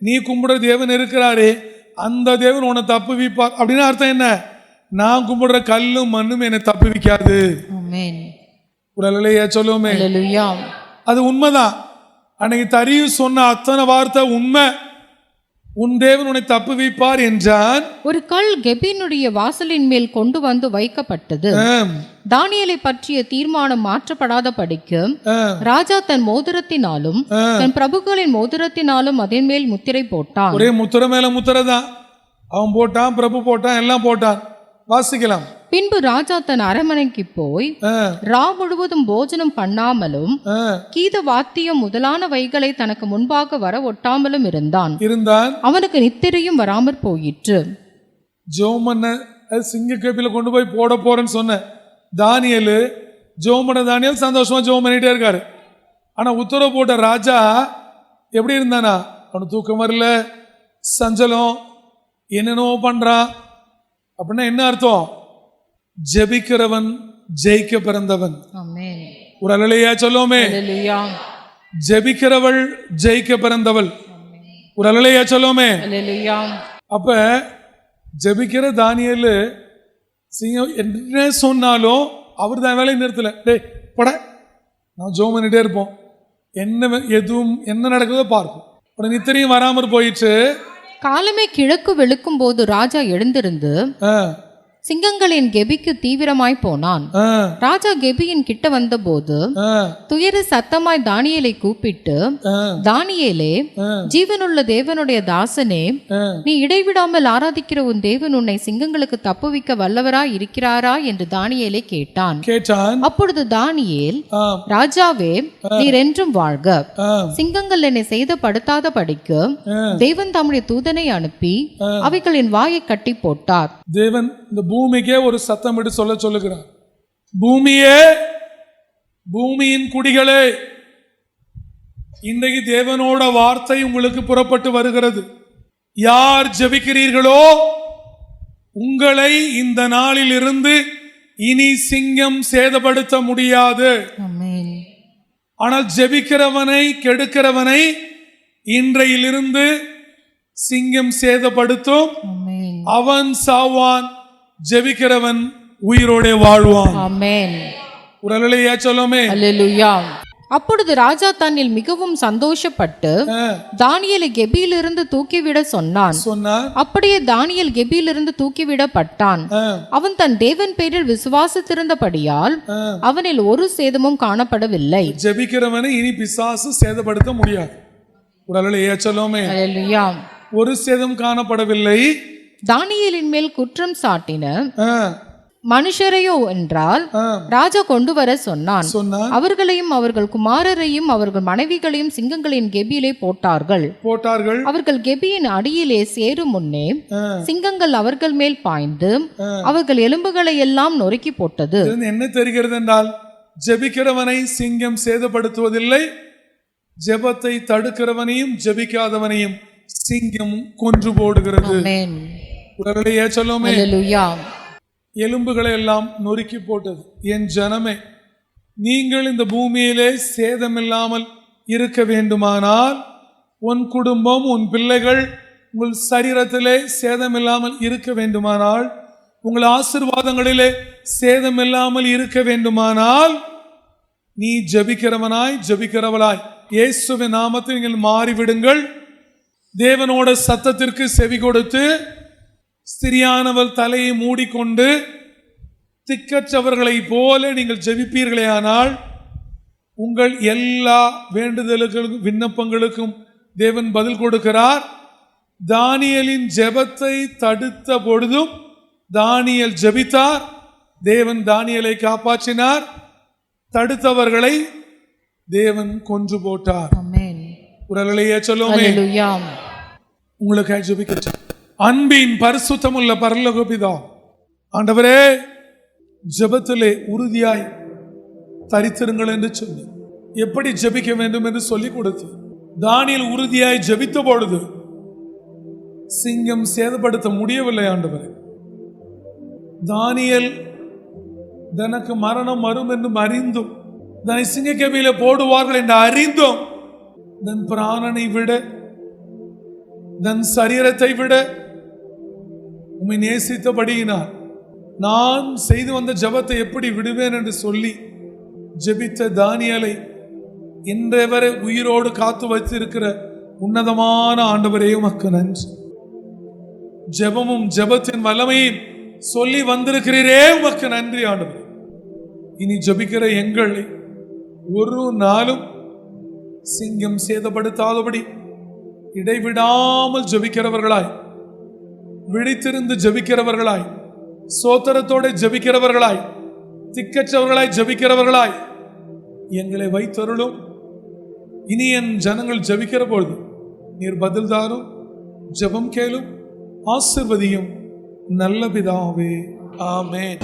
S1: நீ கும்பிடுற தேவன் இருக்கிறாரே, அந்த தேவன் உன்னை தப்புவிப்பார். அப்படின்னு அர்த்தம் என்ன? நான் கும்பிடுற கல்லும் மண்ணும் என்னை தப்புவிக்காது. சொல்லுவோமே, அது உண்மைதான். அன்னைக்கு தரியும் சொன்ன அத்தனை வார்த்தை உண்மை. உன் தேவன் உன்னை தப்புவிப்பார் என்றான்.
S2: ஒரு கல் கெபினுடைய வாசலின் மேல் கொண்டு வந்து வைக்கப்பட்டது. தானியேலை பற்றிய தீர்மானம் மாற்றப்படாத படிக்கு ராஜா தன் மோதிரத்தினாலும் தன் பிரபுக்களின் மோதிரத்தினாலும் அதன் மேல் முத்திரை போட்டான்.
S1: ஒரே முத்திரை மேல முத்திரை தான். அவன் போட்டான், பிரபு போட்டான், எல்லாம் போட்டான். வாசிக்கலாம்.
S2: பின்பு ராஜா தன் அரண்மனைக்கு போய் ரா முழுவதும் போஜனம் பண்ணாமலும் கீத வாத்தியம் முதலான வைகளை தனக்கு முன்பாக வர ஒட்டாமலும் இருந்தான். அவனுக்கு நித்திரையும் வராமற் போயிற்று.
S1: ஜோமன்ன சிங்க கேப்பில கொண்டு போய் போட போறேன்னு சொன்ன தானியேல், தானியேல் சந்தோஷமா ஜோம் பண்ணிட்டே இருக்காரு. ஆனா உத்தரவு போட்ட ராஜா எப்படி இருந்தானா? அவனுக்கு தூக்கம் வரல, சஞ்சலம், என்னென்னோ பண்றான். அப்படின்னா என்ன அர்த்தம்? ஜெபிக்கிறவன் ஜெயிக்க பிறந்தவன். ஒரு அலையா சொல்லுவோமே, ஜெபிக்கிறவள் ஜெயிக்க பிறந்தவள். ஒரு அலையா சொல்லுவோமே. அப்ப ஜெபிக்கிற தானியேல் என்ன சொன்னாலும் அவர் தான் வேலையை நிறுத்தல. டேய் பட, நான் ஜோம் பண்ணிட்டே இருப்போம், என்ன நடக்குதோ பார்ப்போம். நித்திரையும் வராமற் போயிடுச்சு.
S2: காலமே கிழக்கு வெளுக்கும் போது ராஜா எழுந்திருந்து சிங்கங்களின் கெபிக்கு தீவிரமாய் போனான். ராஜா கெபியின் கிட்ட வந்த போது துயர சத்தமாய் தானியேலை கூப்பிட்டு, தானியேலே, ஜீவனுள்ள தேவனுடைய தாசனே, நீ இடைவிடாமல் ஆராதிக்கிற உன் தேவன் உன்னை சிங்கங்களுக்கு தப்புவிக்க வல்லவராய் இருக்கிறாரா என்று தானியேலை கேட்டான். அப்பொழுது தானியேல், ராஜாவே, நீர் என்றும் வாழ்க. சிங்கங்கள் என்னை செய்தப்படுத்தாத படிக்கு தேவன் தம்முடைய தூதனை அனுப்பி அவைகளின் வாயை கட்டி போட்டார்.
S1: தேவன் இந்த பூமிக்கே ஒரு சத்தம் விட்டு சொல்லுகிறார். பூமியே, பூமியின் குடிகளே, இன்றைக்கு தேவனோட வார்த்தை உங்களுக்கு புறப்பட்டு வருகிறது. யார் ஜெபிக்கிறீர்களோ உங்களை இந்த நாளில் இருந்து இனி சிங்கம் சேதப்படுத்த முடியாது. ஆனால் ஜெபிக்கிறவனை, கெடுக்கிறவனை இன்றையிலிருந்து சிங்கம் சேதப்படுத்தும். அவன் சாவான், ஜெபிக்கிறவன் உயிரோட வாழ்வான்.
S2: ஆமென்.
S1: உரலையா சொல்லுமே.
S2: அல்லேலூயா. அப்பொழுது ராஜா தன்னில் மிகவும் சந்தோஷப்பட்டு தானியேலை கெபியிலிருந்து தூக்கிவிட சொன்னான். அப்படியே தானியேல் கெபியிலிருந்து தூக்கிவிடப்பட்டான். அவன் தன் தேவன் பேரில் விசுவாசித்திருந்தபடியால் அவனில் ஒரு சேதமும் காணப்படவில்லை.
S1: ஜெபிக்கிறவனை இனி பிசாசு சேதப்படுத்த முடியாது. உரலையா சொல்லுமே.
S2: அல்லேலூயா.
S1: ஒரு சேதம் காணப்படவில்லை.
S2: தானியேலின் மேல் குற்றம் சாட்டின மனுஷரையோ என்றால் ராஜா கொண்டு வர சொன்னான். அவர்களையும் அவர்கள் குமாரரையும் அவர்கள் மனைவிகளையும் சிங்கங்களின் கெபியிலே போட்டார்கள். அவர்கள் கெபியின் அடியிலே சேரும் முன்னே சிங்கங்கள் அவர்கள் மேல் பாய்ந்து அவர்கள் எலும்புகளை எல்லாம் நொறுக்கி போட்டது.
S1: என்ன தெரிகிறது என்றால், ஜெபிக்கிறவனை சிங்கம் சேதப்படுத்துவதில்லை, ஜெபத்தை தடுக்கிறவனையும் ஜெபிக்காதவனையும் சிங்கம் கொன்று போடுகிறது. எலும்புகளை எல்லாம் நொறுக்கி போட்டது. என் ஜனமே, நீங்கள் இந்த பூமியிலே சேதமில்லாமல் இருக்க வேண்டுமானால், உன் குடும்பம், உன் பிள்ளைகள், உங்கள் சரீரத்திலே சேதமில்லாமல் இருக்க வேண்டுமானால், உங்கள் ஆசீர்வாதங்களிலே சேதமில்லாமல் இருக்க வேண்டுமானால், நீ ஜெபிக்கிறவனாய் ஜெபிக்கிறவளாய் இயேசுவின் நாமத்தில் நீங்கள் மாறிவிடுங்கள். தேவனோட சத்தத்திற்கு செவி கொடுத்து ஸ்திரியானவள் தலையை மூடிக்கொண்டு திக்கற்றவர்களை போல நீங்கள் ஜெபிப்பீர்களே ஆனால் உங்கள் எல்லா வேண்டுதல்களுக்கும் விண்ணப்பங்களுக்கும் தேவன் பதில் கொடுக்கிறார். தானியேலின் ஜெபத்தை தடுத்த பொழுதும் தானியேல் ஜெபித்தார். தேவன் தானியேலை காப்பாற்றினார். தடுத்தவர்களை தேவன் கொன்று போட்டார்.
S2: ஆமென்.
S1: குரலையே சொல்லுவோமே.
S2: ஹல்லேலூயா.
S1: உங்களுக்காக ஜெபிக்கிறேன். அன்பின் பரிசுத்தமுள்ள பரலோக பிதா, ஆண்டவரே, ஜெபத்திலே உறுதியாய் தரித்திருங்கள் என்று சொல்லி எப்படி ஜெபிக்க வேண்டும் என்று சொல்லிக் கொடுத்து தானியேல் உறுதியாய் ஜெபித்த பொழுது சிங்கம் சேதப்படுத்த முடியவில்லை. ஆண்டவரே, தானியேல் தனக்கு மரணம் வரும் என்றும் அறிந்தும் தன்னை சிங்கக்கேபியில போடுவார்கள் என்று அறிந்தும் தன் பிராணனை விட தன் சரீரத்தை விட உம்மை நேசித்தபடியினார் நான் செய்து வந்த ஜெபத்தை எப்படி விடுவேன் என்று சொல்லி ஜெபித்த தானியேலை இன்றைய வரை உயிரோடு காத்து வைத்திருக்கிற உன்னதமான ஆண்டவரே, உமக்கு நன்றி. ஜெபமும் ஜெபத்தின் வல்லமையும் சொல்லி வந்திருக்கிறீரே, உமக்கு நன்றி ஆண்டவரே. இனி ஜெபிக்கிற எங்களை ஒரு நாளும் சிங்கம் சேதப்படுத்தாதபடி இடைவிடாமல் ஜெபிக்கிறவர்களாய், விழித்திருந்து ஜெபிக்கிறவர்களாய், சோத்திரத்தோட ஜெபிக்கிறவர்களாய், திக்கற்றவர்களாய் ஜெபிக்கிறவர்களாய் எங்களை வைத்தருளும். இனி என் ஜனங்கள் ஜெபிக்கிற பொழுது நீர் பதில் தாரும், ஜெபம் கேளும், ஆசீர்வதியும் நல்ல பிதாவே. ஆமென்.